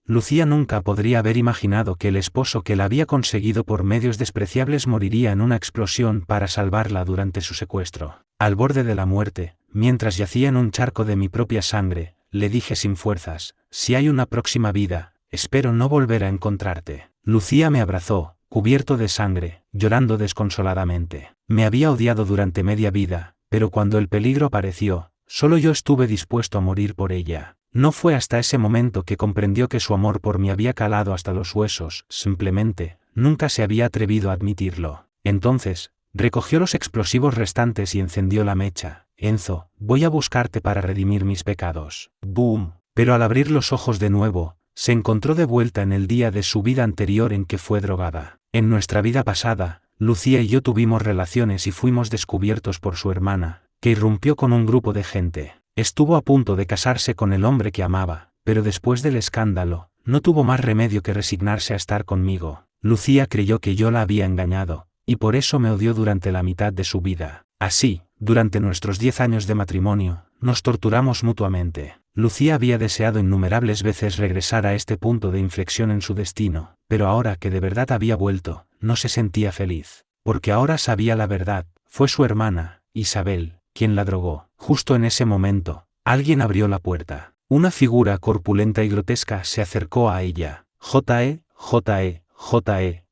Lucía nunca podría haber imaginado que el esposo que la había conseguido por medios despreciables moriría en una explosión para salvarla durante su secuestro. Al borde de la muerte, mientras yacía en un charco de mi propia sangre, le dije sin fuerzas: si hay una próxima vida, espero no volver a encontrarte. Lucía me abrazó, cubierto de sangre, llorando desconsoladamente. Me había odiado durante media vida, pero cuando el peligro apareció, solo yo estuve dispuesto a morir por ella. No fue hasta ese momento que comprendió que su amor por mí había calado hasta los huesos, simplemente, nunca se había atrevido a admitirlo. Entonces, recogió los explosivos restantes y encendió la mecha. Enzo, voy a buscarte para redimir mis pecados. ¡Boom! Pero al abrir los ojos de nuevo, se encontró de vuelta en el día de su vida anterior en que fue drogada. En nuestra vida pasada, Lucía y yo tuvimos relaciones y fuimos descubiertos por su hermana, que irrumpió con un grupo de gente. Estuvo a punto de casarse con el hombre que amaba, pero después del escándalo, no tuvo más remedio que resignarse a estar conmigo. Lucía creyó que yo la había engañado, y por eso me odió durante la mitad de su vida. Así, durante nuestros 10 años de matrimonio, nos torturamos mutuamente. Lucía había deseado innumerables veces regresar a este punto de inflexión en su destino, pero ahora que de verdad había vuelto, no se sentía feliz. Porque ahora sabía la verdad: fue su hermana, Isabel, quien la drogó. Justo en ese momento, alguien abrió la puerta. Una figura corpulenta y grotesca se acercó a ella. J.E.,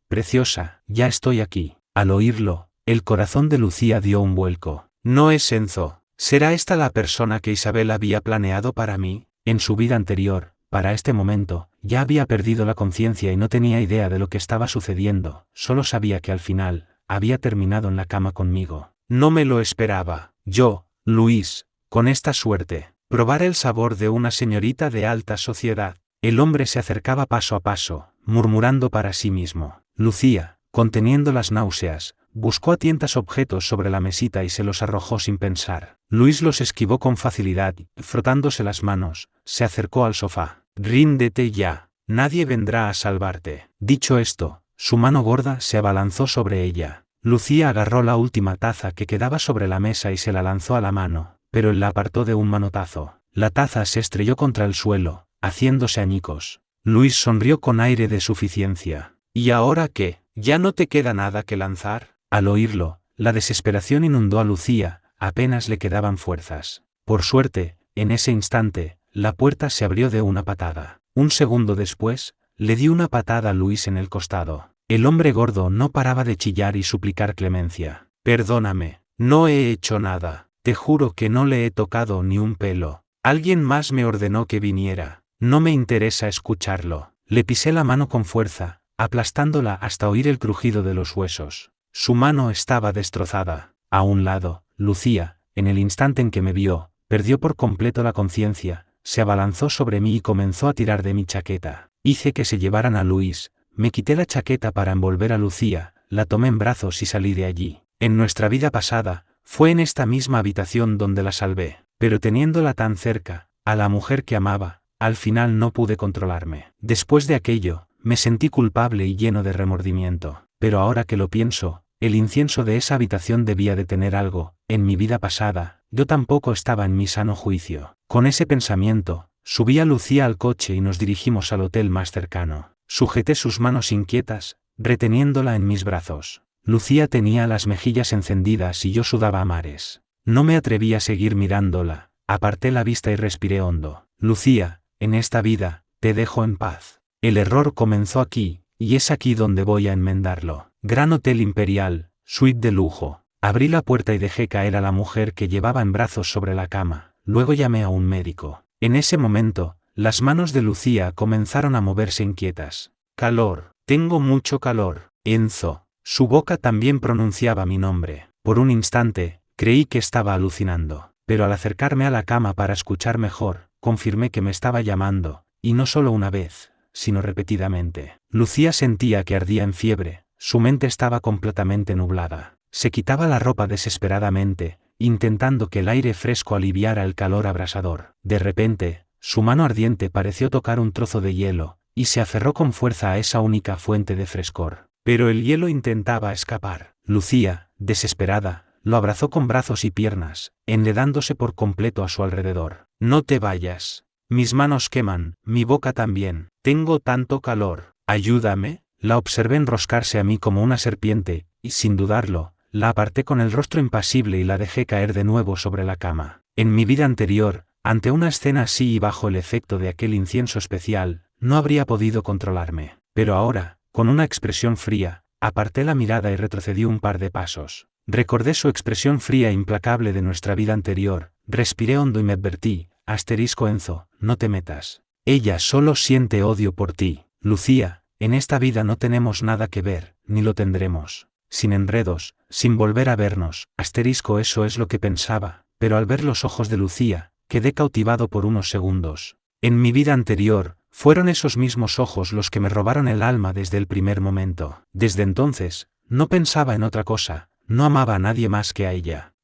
preciosa, ya estoy aquí. Al oírlo, el corazón de Lucía dio un vuelco. No es Enzo. ¿Será esta la persona que Isabel había planeado para mí? En su vida anterior, para este momento, ya había perdido la conciencia y no tenía idea de lo que estaba sucediendo, solo sabía que al final, había terminado en la cama conmigo. No me lo esperaba. Yo, Luis, con esta suerte, probar el sabor de una señorita de alta sociedad. El hombre se acercaba paso a paso, murmurando para sí mismo. Lucía, conteniendo las náuseas, buscó a tientas objetos sobre la mesita y se los arrojó sin pensar. Luis los esquivó con facilidad y, frotándose las manos, se acercó al sofá. Ríndete ya, nadie vendrá a salvarte. Dicho esto, su mano gorda se abalanzó sobre ella. Lucía agarró la última taza que quedaba sobre la mesa y se la lanzó a la mano, pero él la apartó de un manotazo. La taza se estrelló contra el suelo, haciéndose añicos. Luis sonrió con aire de suficiencia. ¿Y ahora qué? ¿Ya no te queda nada que lanzar? Al oírlo, la desesperación inundó a Lucía, apenas le quedaban fuerzas. Por suerte, en ese instante, la puerta se abrió de una patada. Un segundo después, le dio una patada a Luis en el costado. El hombre gordo no paraba de chillar y suplicar clemencia. Perdóname, no he hecho nada. Te juro que no le he tocado ni un pelo. Alguien más me ordenó que viniera. No me interesa escucharlo. Le pisé la mano con fuerza, aplastándola hasta oír el crujido de los huesos. Su mano estaba destrozada. A un lado, Lucía, en el instante en que me vio, perdió por completo la conciencia, se abalanzó sobre mí y comenzó a tirar de mi chaqueta. Hice que se llevaran a Luis. Me quité la chaqueta para envolver a Lucía, la tomé en brazos y salí de allí. En nuestra vida pasada, fue en esta misma habitación donde la salvé, pero teniéndola tan cerca, a la mujer que amaba, al final no pude controlarme. Después de aquello, me sentí culpable y lleno de remordimiento. Pero ahora que lo pienso, el incienso de esa habitación debía de tener algo. En mi vida pasada, yo tampoco estaba en mi sano juicio. Con ese pensamiento, subí a Lucía al coche y nos dirigimos al hotel más cercano. Sujeté sus manos inquietas, reteniéndola en mis brazos. Lucía tenía las mejillas encendidas y yo sudaba a mares. No me atreví a seguir mirándola, aparté la vista y respiré hondo. Lucía, en esta vida, te dejo en paz. El error comenzó aquí, y es aquí donde voy a enmendarlo. Gran Hotel Imperial, suite de lujo. Abrí la puerta y dejé caer a la mujer que llevaba en brazos sobre la cama. Luego llamé a un médico. En ese momento, las manos de Lucía comenzaron a moverse inquietas. Calor, tengo mucho calor. Enzo. Su boca también pronunciaba mi nombre. Por un instante, creí que estaba alucinando. Pero al acercarme a la cama para escuchar mejor, confirmé que me estaba llamando, y no solo una vez, sino repetidamente. Lucía sentía que ardía en fiebre, su mente estaba completamente nublada. Se quitaba la ropa desesperadamente, intentando que el aire fresco aliviara el calor abrasador. De repente, su mano ardiente pareció tocar un trozo de hielo, y se aferró con fuerza a esa única fuente de frescor. Pero el hielo intentaba escapar. Lucía, desesperada, lo abrazó con brazos y piernas, enredándose por completo a su alrededor. No te vayas. Mis manos queman, mi boca también. Tengo tanto calor. Ayúdame. La observé enroscarse a mí como una serpiente, y sin dudarlo, la aparté con el rostro impasible y la dejé caer de nuevo sobre la cama. En mi vida anterior, ante una escena así y bajo el efecto de aquel incienso especial, no habría podido controlarme. Pero ahora, con una expresión fría, aparté la mirada y retrocedí un par de pasos. Recordé su expresión fría e implacable de nuestra vida anterior, respiré hondo y me advertí, Enzo, no te metas. Ella solo siente odio por ti. Lucía, en esta vida no tenemos nada que ver, ni lo tendremos. Sin enredos, sin volver a vernos, eso es lo que pensaba, pero al ver los ojos de Lucía, quedé cautivado por unos segundos. En mi vida anterior, fueron esos mismos ojos los que me robaron el alma desde el primer momento. Desde entonces, no pensaba en otra cosa, no amaba a nadie más que a ella.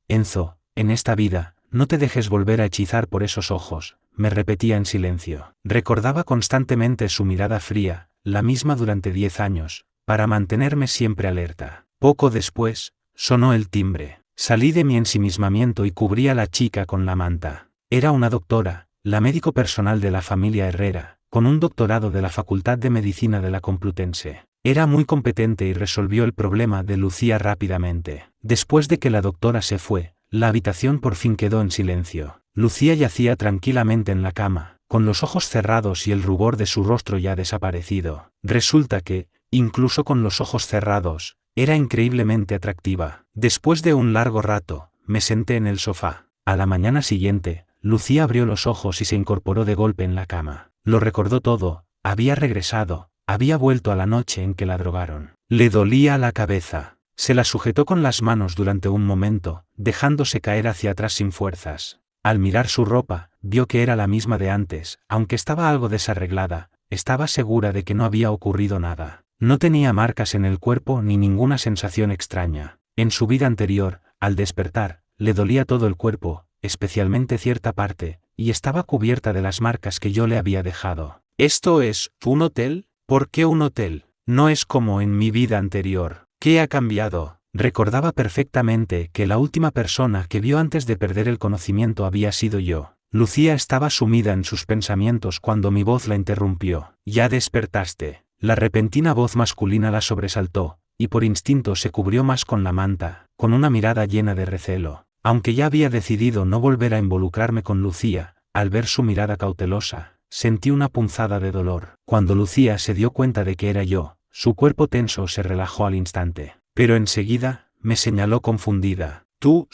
Enzo, en esta vida, no te dejes volver a hechizar por esos ojos, me repetía en silencio. Recordaba constantemente su mirada fría, la misma durante 10 años, para mantenerme siempre alerta. Poco después, sonó el timbre. Salí de mi ensimismamiento y cubrí a la chica con la manta. Era una doctora, la médico personal de la familia Herrera, con un doctorado de la Facultad de Medicina de la Complutense. Era muy competente y resolvió el problema de Lucía rápidamente. Después de que la doctora se fue, la habitación por fin quedó en silencio. Lucía yacía tranquilamente en la cama, con los ojos cerrados y el rubor de su rostro ya desaparecido. Resulta que, incluso con los ojos cerrados, era increíblemente atractiva. Después de un largo rato, me senté en el sofá. A la mañana siguiente, Lucía abrió los ojos y se incorporó de golpe en la cama. Lo recordó todo, había regresado, había vuelto a la noche en que la drogaron. Le dolía la cabeza. Se la sujetó con las manos durante un momento, dejándose caer hacia atrás sin fuerzas. Al mirar su ropa, vio que era la misma de antes, aunque estaba algo desarreglada, estaba segura de que no había ocurrido nada. No tenía marcas en el cuerpo ni ninguna sensación extraña. En su vida anterior, al despertar, le dolía todo el cuerpo, especialmente cierta parte, y estaba cubierta de las marcas que yo le había dejado. ¿Esto es un hotel? ¿Por qué un hotel? No es como en mi vida anterior. ¿Qué ha cambiado? Recordaba perfectamente que la última persona que vio antes de perder el conocimiento había sido yo. Lucía estaba sumida en sus pensamientos cuando mi voz la interrumpió. ¿Ya despertaste? La repentina voz masculina la sobresaltó, y por instinto se cubrió más con la manta, con una mirada llena de recelo. Aunque ya había decidido no volver a involucrarme con Lucía, al ver su mirada cautelosa, sentí una punzada de dolor. Cuando Lucía se dio cuenta de que era yo, su cuerpo tenso se relajó al instante. Pero enseguida, me señaló confundida.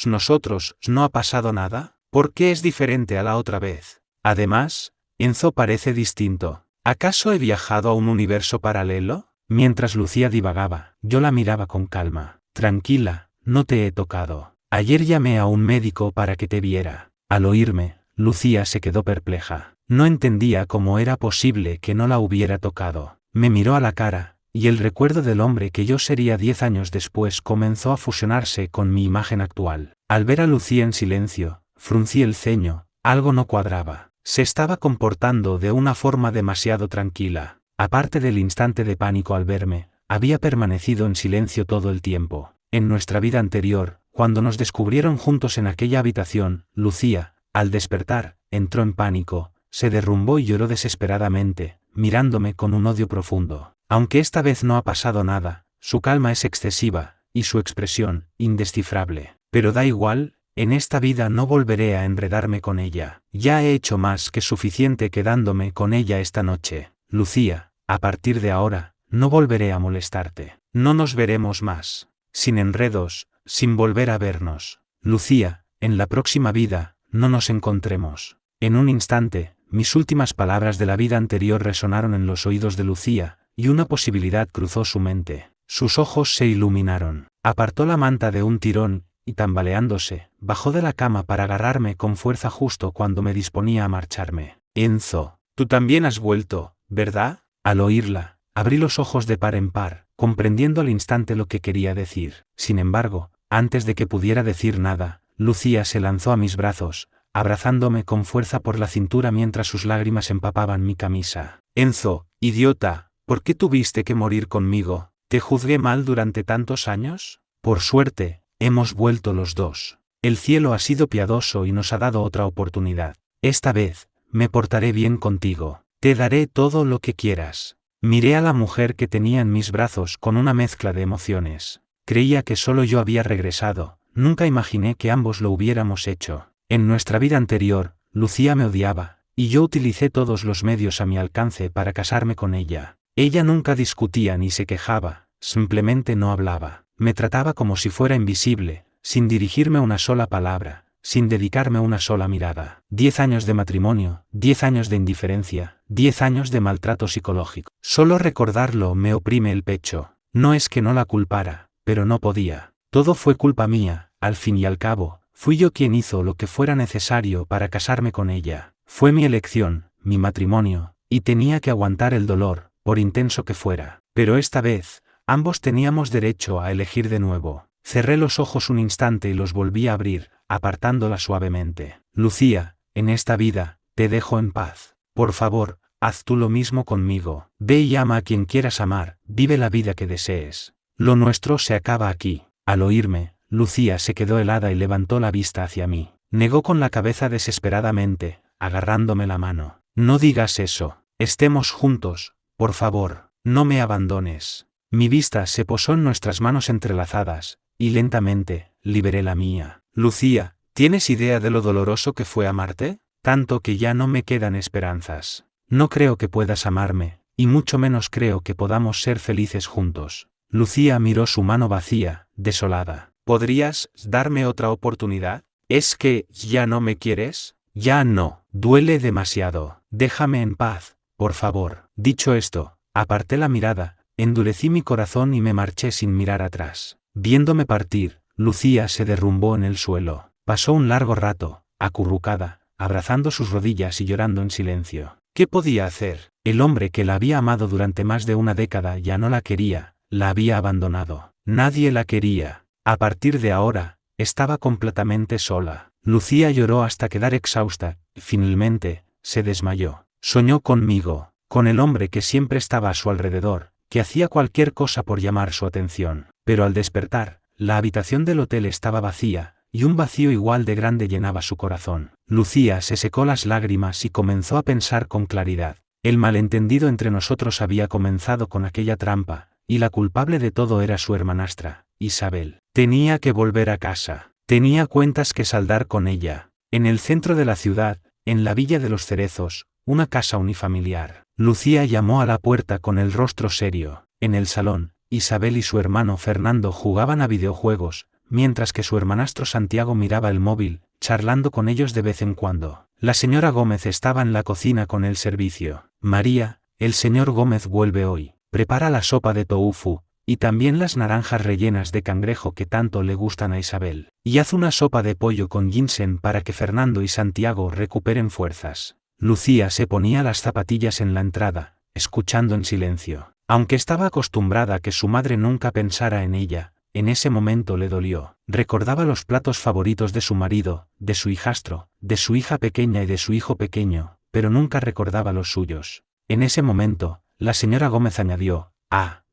¿Nosotros, no ha pasado nada? ¿Por qué es diferente a la otra vez? Además, Enzo parece distinto. ¿Acaso he viajado a un universo paralelo? Mientras Lucía divagaba, yo la miraba con calma. Tranquila, no te he tocado. Ayer llamé a un médico para que te viera. Al oírme, Lucía se quedó perpleja. No entendía cómo era posible que no la hubiera tocado. Me miró a la cara, y el recuerdo del hombre que yo sería 10 años después comenzó a fusionarse con mi imagen actual. Al ver a Lucía en silencio, fruncí el ceño, algo no cuadraba. Se estaba comportando de una forma demasiado tranquila. Aparte del instante de pánico al verme, había permanecido en silencio todo el tiempo. En nuestra vida anterior, cuando nos descubrieron juntos en aquella habitación, Lucía, al despertar, entró en pánico, se derrumbó y lloró desesperadamente, mirándome con un odio profundo. Aunque esta vez no ha pasado nada, su calma es excesiva, y su expresión, indescifrable. Pero da igual, en esta vida no volveré a enredarme con ella. Ya he hecho más que suficiente quedándome con ella esta noche. Lucía, a partir de ahora, no volveré a molestarte. No nos veremos más. Sin enredos, sin volver a vernos. Lucía, en la próxima vida, no nos encontremos. En un instante, mis últimas palabras de la vida anterior resonaron en los oídos de Lucía, y una posibilidad cruzó su mente. Sus ojos se iluminaron. Apartó la manta de un tirón, y tambaleándose, bajó de la cama para agarrarme con fuerza justo cuando me disponía a marcharme. Enzo, tú también has vuelto, ¿verdad? Al oírla, abrí los ojos de par en par, comprendiendo al instante lo que quería decir. Sin embargo, antes de que pudiera decir nada, Lucía se lanzó a mis brazos, abrazándome con fuerza por la cintura mientras sus lágrimas empapaban mi camisa. Enzo, idiota, ¿por qué tuviste que morir conmigo? ¿Te juzgué mal durante tantos años? Por suerte, hemos vuelto los dos. El cielo ha sido piadoso y nos ha dado otra oportunidad. Esta vez, me portaré bien contigo. Te daré todo lo que quieras. Miré a la mujer que tenía en mis brazos con una mezcla de emociones. Creía que solo yo había regresado, nunca imaginé que ambos lo hubiéramos hecho. En nuestra vida anterior, Lucía me odiaba, y yo utilicé todos los medios a mi alcance para casarme con ella. Ella nunca discutía ni se quejaba, simplemente no hablaba. Me trataba como si fuera invisible, sin dirigirme una sola palabra, sin dedicarme una sola mirada. 10 años de matrimonio, 10 años de indiferencia, 10 años de maltrato psicológico. Solo recordarlo me oprime el pecho. No es que no la culpara, pero no podía. Todo fue culpa mía, al fin y al cabo, fui yo quien hizo lo que fuera necesario para casarme con ella. Fue mi elección, mi matrimonio, y tenía que aguantar el dolor, por intenso que fuera. Pero esta vez, ambos teníamos derecho a elegir de nuevo. Cerré los ojos un instante y los volví a abrir, apartándola suavemente. Lucía, en esta vida, te dejo en paz. Por favor, haz tú lo mismo conmigo. Ve y ama a quien quieras amar, vive la vida que desees. Lo nuestro se acaba aquí. Al oírme, Lucía se quedó helada y levantó la vista hacia mí. Negó con la cabeza desesperadamente, agarrándome la mano. No digas eso. Estemos juntos, por favor, no me abandones. Mi vista se posó en nuestras manos entrelazadas, y lentamente, liberé la mía. Lucía, ¿tienes idea de lo doloroso que fue amarte? Tanto que ya no me quedan esperanzas. No creo que puedas amarme, y mucho menos creo que podamos ser felices juntos. Lucía miró su mano vacía, desolada. ¿Podrías darme otra oportunidad? ¿Es que ya no me quieres? Ya no, duele demasiado. Déjame en paz, por favor. Dicho esto, aparté la mirada, endurecí mi corazón y me marché sin mirar atrás. Viéndome partir, Lucía se derrumbó en el suelo. Pasó un largo rato, acurrucada, abrazando sus rodillas y llorando en silencio. ¿Qué podía hacer? El hombre que la había amado durante más de una década ya no la quería, la había abandonado. Nadie la quería. A partir de ahora, estaba completamente sola. Lucía lloró hasta quedar exhausta, y finalmente, se desmayó. Soñó conmigo, con el hombre que siempre estaba a su alrededor, que hacía cualquier cosa por llamar su atención. Pero al despertar, la habitación del hotel estaba vacía, y un vacío igual de grande llenaba su corazón. Lucía se secó las lágrimas y comenzó a pensar con claridad. El malentendido entre nosotros había comenzado con aquella trampa, y la culpable de todo era su hermanastra, Isabel. Tenía que volver a casa. Tenía cuentas que saldar con ella. En el centro de la ciudad, en la Villa de los Cerezos, una casa unifamiliar. Lucía llamó a la puerta con el rostro serio. En el salón, Isabel y su hermano Fernando jugaban a videojuegos, mientras que su hermanastro Santiago miraba el móvil, charlando con ellos de vez en cuando. La señora Gómez estaba en la cocina con el servicio. María, el señor Gómez vuelve hoy. Prepara la sopa de tofu, y también las naranjas rellenas de cangrejo que tanto le gustan a Isabel. Y haz una sopa de pollo con ginseng para que Fernando y Santiago recuperen fuerzas. Lucía se ponía las zapatillas en la entrada, escuchando en silencio. Aunque estaba acostumbrada a que su madre nunca pensara en ella, en ese momento le dolió. Recordaba los platos favoritos de su marido, de su hijastro, de su hija pequeña y de su hijo pequeño, pero nunca recordaba los suyos. En ese momento, la señora Gómez añadió: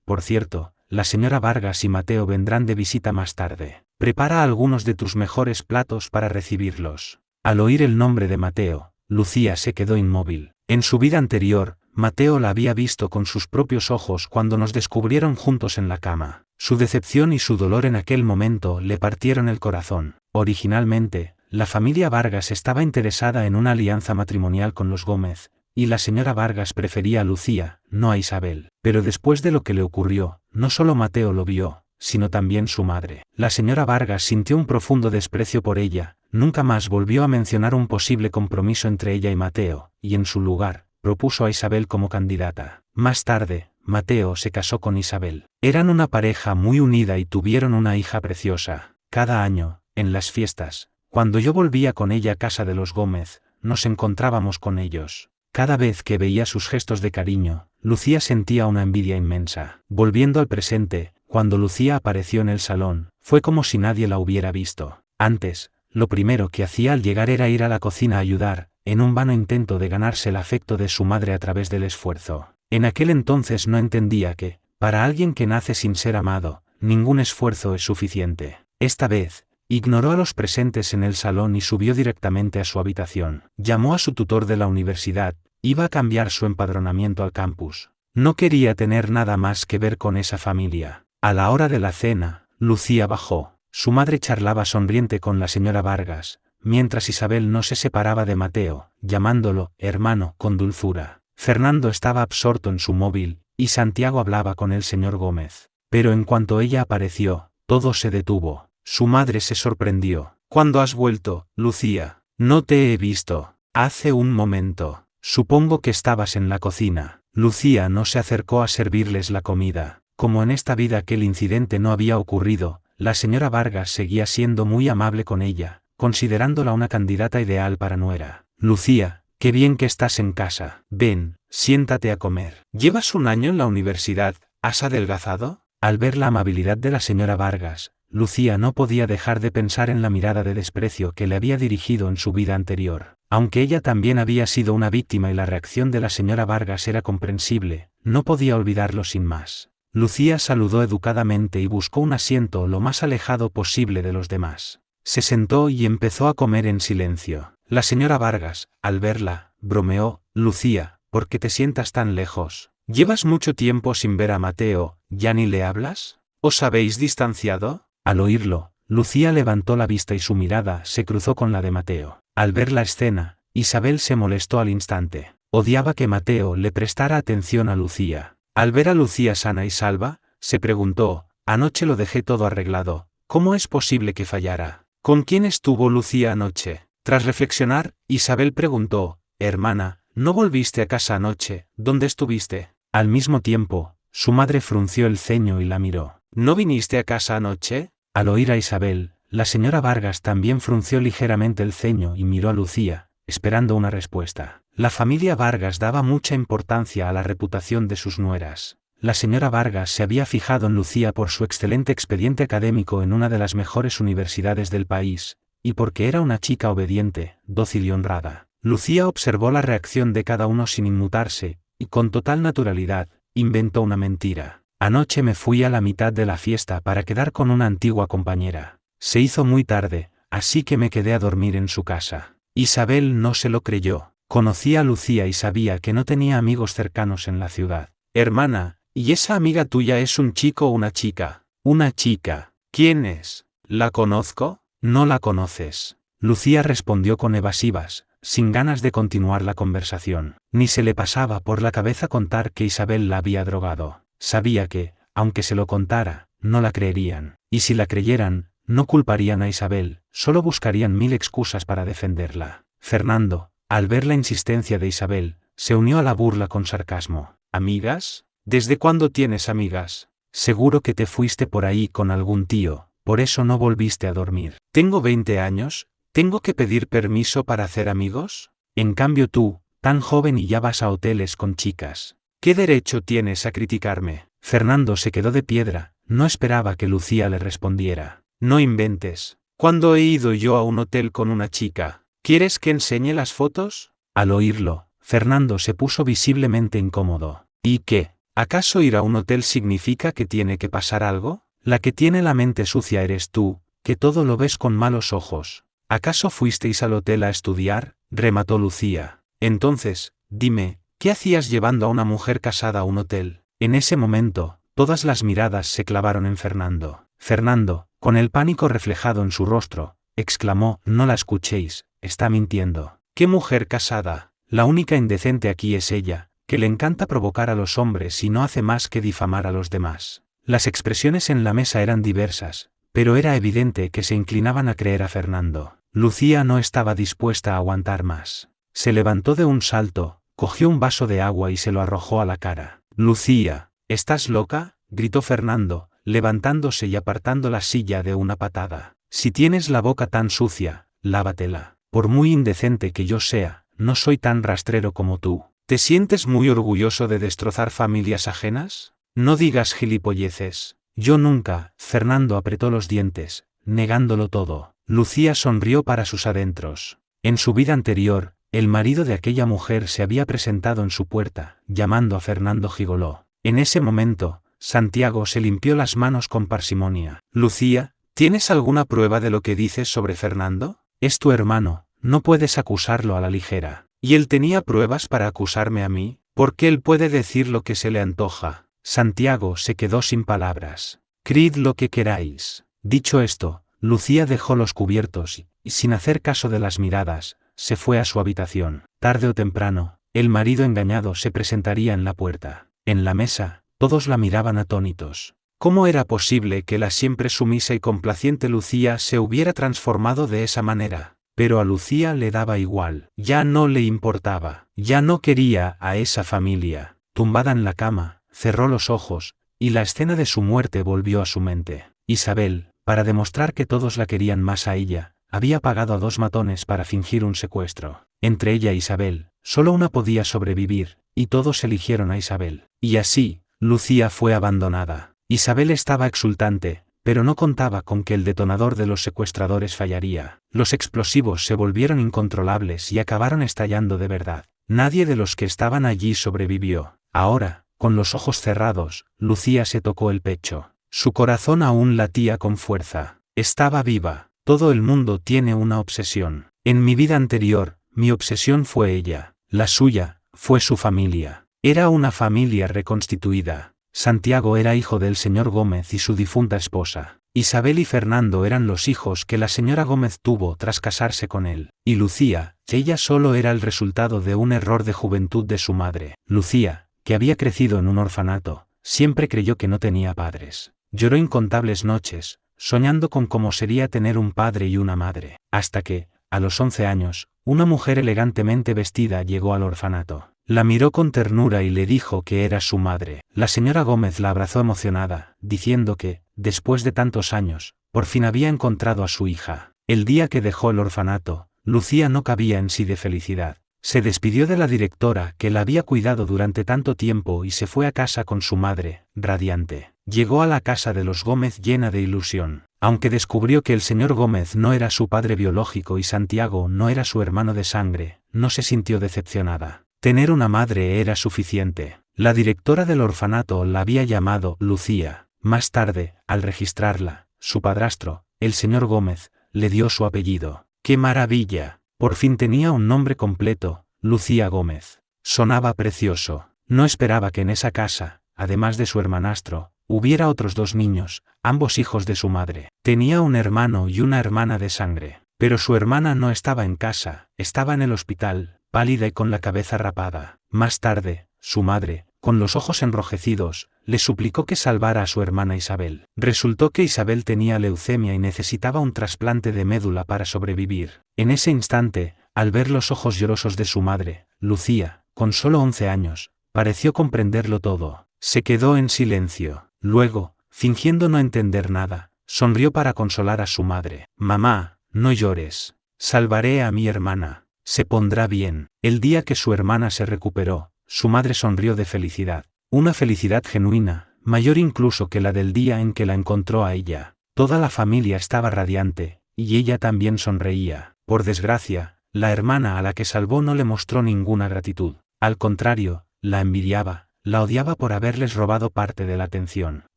por cierto, la señora Vargas y Mateo vendrán de visita más tarde. Prepara algunos de tus mejores platos para recibirlos. Al oír el nombre de Mateo, Lucía se quedó inmóvil. En su vida anterior, Mateo la había visto con sus propios ojos cuando nos descubrieron juntos en la cama. Su decepción y su dolor en aquel momento le partieron el corazón. Originalmente, la familia Vargas estaba interesada en una alianza matrimonial con los Gómez, y la señora Vargas prefería a Lucía, no a Isabel. Pero después de lo que le ocurrió, no solo Mateo lo vio, sino también su madre. La señora Vargas sintió un profundo desprecio por ella, nunca más volvió a mencionar un posible compromiso entre ella y Mateo, y en su lugar, propuso a Isabel como candidata. Más tarde, Mateo se casó con Isabel. Eran una pareja muy unida y tuvieron una hija preciosa. Cada año, en las fiestas, cuando yo volvía con ella a casa de los Gómez, nos encontrábamos con ellos. Cada vez que veía sus gestos de cariño, Lucía sentía una envidia inmensa. Volviendo al presente, cuando Lucía apareció en el salón, fue como si nadie la hubiera visto. Antes, lo primero que hacía al llegar era ir a la cocina a ayudar, en un vano intento de ganarse el afecto de su madre a través del esfuerzo. En aquel entonces no entendía que, para alguien que nace sin ser amado, ningún esfuerzo es suficiente. Esta vez, ignoró a los presentes en el salón y subió directamente a su habitación. Llamó a su tutor de la universidad, iba a cambiar su empadronamiento al campus. No quería tener nada más que ver con esa familia. A la hora de la cena, Lucía bajó. Su madre charlaba sonriente con la señora Vargas, mientras Isabel no se separaba de Mateo, llamándolo hermano con dulzura. Fernando estaba absorto en su móvil, y Santiago hablaba con el señor Gómez. Pero en cuanto ella apareció, todo se detuvo. Su madre se sorprendió. ¿Cuándo has vuelto, Lucía? No te he visto. Hace un momento. Supongo que estabas en la cocina. Lucía no se acercó a servirles la comida. Como en esta vida aquel incidente no había ocurrido, la señora Vargas seguía siendo muy amable con ella, considerándola una candidata ideal para nuera. Lucía, qué bien que estás en casa. Ven, siéntate a comer. ¿Llevas un año en la universidad? ¿Has adelgazado? Al ver la amabilidad de la señora Vargas, Lucía no podía dejar de pensar en la mirada de desprecio que le había dirigido en su vida anterior. Aunque ella también había sido una víctima y la reacción de la señora Vargas era comprensible, no podía olvidarlo sin más. Lucía saludó educadamente y buscó un asiento lo más alejado posible de los demás. Se sentó y empezó a comer en silencio. La señora Vargas, al verla, bromeó: Lucía, ¿por qué te sientas tan lejos? ¿Llevas mucho tiempo sin ver a Mateo, ya ni le hablas? ¿Os habéis distanciado? Al oírlo, Lucía levantó la vista y su mirada se cruzó con la de Mateo. Al ver la escena, Isabel se molestó al instante. Odiaba que Mateo le prestara atención a Lucía. Al ver a Lucía sana y salva, se preguntó: anoche lo dejé todo arreglado, ¿cómo es posible que fallara? ¿Con quién estuvo Lucía anoche? Tras reflexionar, Isabel preguntó: hermana, ¿no volviste a casa anoche? ¿Dónde estuviste? Al mismo tiempo, su madre frunció el ceño y la miró. ¿No viniste a casa anoche? Al oír a Isabel, la señora Vargas también frunció ligeramente el ceño y miró a Lucía, esperando una respuesta. La familia Vargas daba mucha importancia a la reputación de sus nueras. La señora Vargas se había fijado en Lucía por su excelente expediente académico en una de las mejores universidades del país, y porque era una chica obediente, dócil y honrada. Lucía observó la reacción de cada uno sin inmutarse, y con total naturalidad, inventó una mentira. Anoche me fui a la mitad de la fiesta para quedar con una antigua compañera. Se hizo muy tarde, así que me quedé a dormir en su casa. Isabel no se lo creyó. Conocía a Lucía y sabía que no tenía amigos cercanos en la ciudad. Hermana, ¿y esa amiga tuya es un chico o una chica? Una chica. ¿Quién es? ¿La conozco? No la conoces. Lucía respondió con evasivas, sin ganas de continuar la conversación. Ni se le pasaba por la cabeza contar que Isabel la había drogado. Sabía que, aunque se lo contara, no la creerían. Y si la creyeran, no culparían a Isabel, solo buscarían mil excusas para defenderla. Fernando, al ver la insistencia de Isabel, se unió a la burla con sarcasmo. ¿Amigas? ¿Desde cuándo tienes amigas? Seguro que te fuiste por ahí con algún tío, por eso no volviste a dormir. Tengo 20 años, ¿tengo que pedir permiso para hacer amigos? En cambio tú, tan joven y ya vas a hoteles con chicas. ¿Qué derecho tienes a criticarme? Fernando se quedó de piedra, no esperaba que Lucía le respondiera. No inventes. ¿Cuándo he ido yo a un hotel con una chica? ¿Quieres que enseñe las fotos? Al oírlo, Fernando se puso visiblemente incómodo. ¿Y qué? ¿Acaso ir a un hotel significa que tiene que pasar algo? La que tiene la mente sucia eres tú, que todo lo ves con malos ojos. ¿Acaso fuisteis al hotel a estudiar? Remató Lucía. Entonces, dime, ¿qué hacías llevando a una mujer casada a un hotel? En ese momento, todas las miradas se clavaron en Fernando. Fernando, con el pánico reflejado en su rostro, exclamó: no la escuchéis, está mintiendo. ¿Qué mujer casada? La única indecente aquí es ella, que le encanta provocar a los hombres y no hace más que difamar a los demás. Las expresiones en la mesa eran diversas, pero era evidente que se inclinaban a creer a Fernando. Lucía no estaba dispuesta a aguantar más. Se levantó de un salto, cogió un vaso de agua y se lo arrojó a la cara. Lucía, ¿estás loca?, gritó Fernando, levantándose y apartando la silla de una patada. Si tienes la boca tan sucia, lávatela. Por muy indecente que yo sea, no soy tan rastrero como tú. ¿Te sientes muy orgulloso de destrozar familias ajenas? No digas gilipolleces. Yo nunca. Fernando apretó los dientes, negándolo todo. Lucía sonrió para sus adentros. En su vida anterior, el marido de aquella mujer se había presentado en su puerta, llamando a Fernando gigoló. En ese momento, Santiago se limpió las manos con parsimonia. Lucía, ¿tienes alguna prueba de lo que dices sobre Fernando? Es tu hermano, no puedes acusarlo a la ligera. ¿Y él tenía pruebas para acusarme a mí? Porque él puede decir lo que se le antoja. Santiago se quedó sin palabras. Creed lo que queráis. Dicho esto, Lucía dejó los cubiertos y, sin hacer caso de las miradas, se fue a su habitación. Tarde o temprano, el marido engañado se presentaría en la puerta. En la mesa, todos la miraban atónitos. ¿Cómo era posible que la siempre sumisa y complaciente Lucía se hubiera transformado de esa manera? Pero a Lucía le daba igual, ya no le importaba, ya no quería a esa familia. Tumbada en la cama, cerró los ojos, y la escena de su muerte volvió a su mente. Isabel, para demostrar que todos la querían más a ella, había pagado a 2 matones para fingir un secuestro. Entre ella e Isabel, solo una podía sobrevivir, y todos eligieron a Isabel. Y así, Lucía fue abandonada. Isabel estaba exultante, pero no contaba con que el detonador de los secuestradores fallaría. Los explosivos se volvieron incontrolables y acabaron estallando de verdad. Nadie de los que estaban allí sobrevivió. Ahora, con los ojos cerrados, Lucía se tocó el pecho. Su corazón aún latía con fuerza. Estaba viva. Todo el mundo tiene una obsesión. En mi vida anterior, mi obsesión fue ella. La suya, fue su familia. Era una familia reconstituida. Santiago era hijo del señor Gómez y su difunta esposa. Isabel y Fernando eran los hijos que la señora Gómez tuvo tras casarse con él. Y Lucía, ella solo era el resultado de un error de juventud de su madre. Lucía, que había crecido en un orfanato, siempre creyó que no tenía padres. Lloró incontables noches, soñando con cómo sería tener un padre y una madre. Hasta que, a los 11 años, una mujer elegantemente vestida llegó al orfanato. La miró con ternura y le dijo que era su madre. La señora Gómez la abrazó emocionada, diciendo que, después de tantos años, por fin había encontrado a su hija. El día que dejó el orfanato, Lucía no cabía en sí de felicidad. Se despidió de la directora que la había cuidado durante tanto tiempo y se fue a casa con su madre, radiante. Llegó a la casa de los Gómez llena de ilusión. Aunque descubrió que el señor Gómez no era su padre biológico y Santiago no era su hermano de sangre, no se sintió decepcionada. Tener una madre era suficiente. La directora del orfanato la había llamado Lucía. Más tarde, al registrarla, su padrastro, el señor Gómez, le dio su apellido. ¡Qué maravilla! Por fin tenía un nombre completo, Lucía Gómez. Sonaba precioso. No esperaba que en esa casa, además de su hermanastro, hubiera otros 2 niños, ambos hijos de su madre. Tenía un hermano y una hermana de sangre. Pero su hermana no estaba en casa, estaba en el hospital, pálida y con la cabeza rapada. Más tarde, su madre, con los ojos enrojecidos, le suplicó que salvara a su hermana Isabel. Resultó que Isabel tenía leucemia y necesitaba un trasplante de médula para sobrevivir. En ese instante, al ver los ojos llorosos de su madre, Lucía, con solo 11 años, pareció comprenderlo todo. Se quedó en silencio. Luego, fingiendo no entender nada, sonrió para consolar a su madre. «Mamá, no llores. Salvaré a mi hermana. Se pondrá bien». El día que su hermana se recuperó, su madre sonrió de felicidad. Una felicidad genuina, mayor incluso que la del día en que la encontró a ella. Toda la familia estaba radiante, y ella también sonreía. Por desgracia, la hermana a la que salvó no le mostró ninguna gratitud. Al contrario, la envidiaba, la odiaba por haberles robado parte de la atención.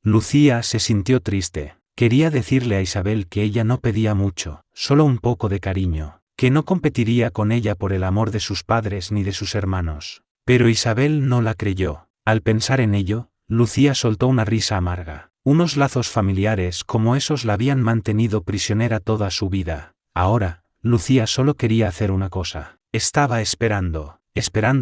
Lucía se sintió triste. Quería decirle a Isabel que ella no pedía mucho, solo un poco de cariño, que no competiría con ella por el amor de sus padres ni de sus hermanos. Pero Isabel no la creyó. Al pensar en ello, Lucía soltó una risa amarga. Unos lazos familiares como esos la habían mantenido prisionera toda su vida. Ahora, Lucía solo quería hacer una cosa. Estaba esperando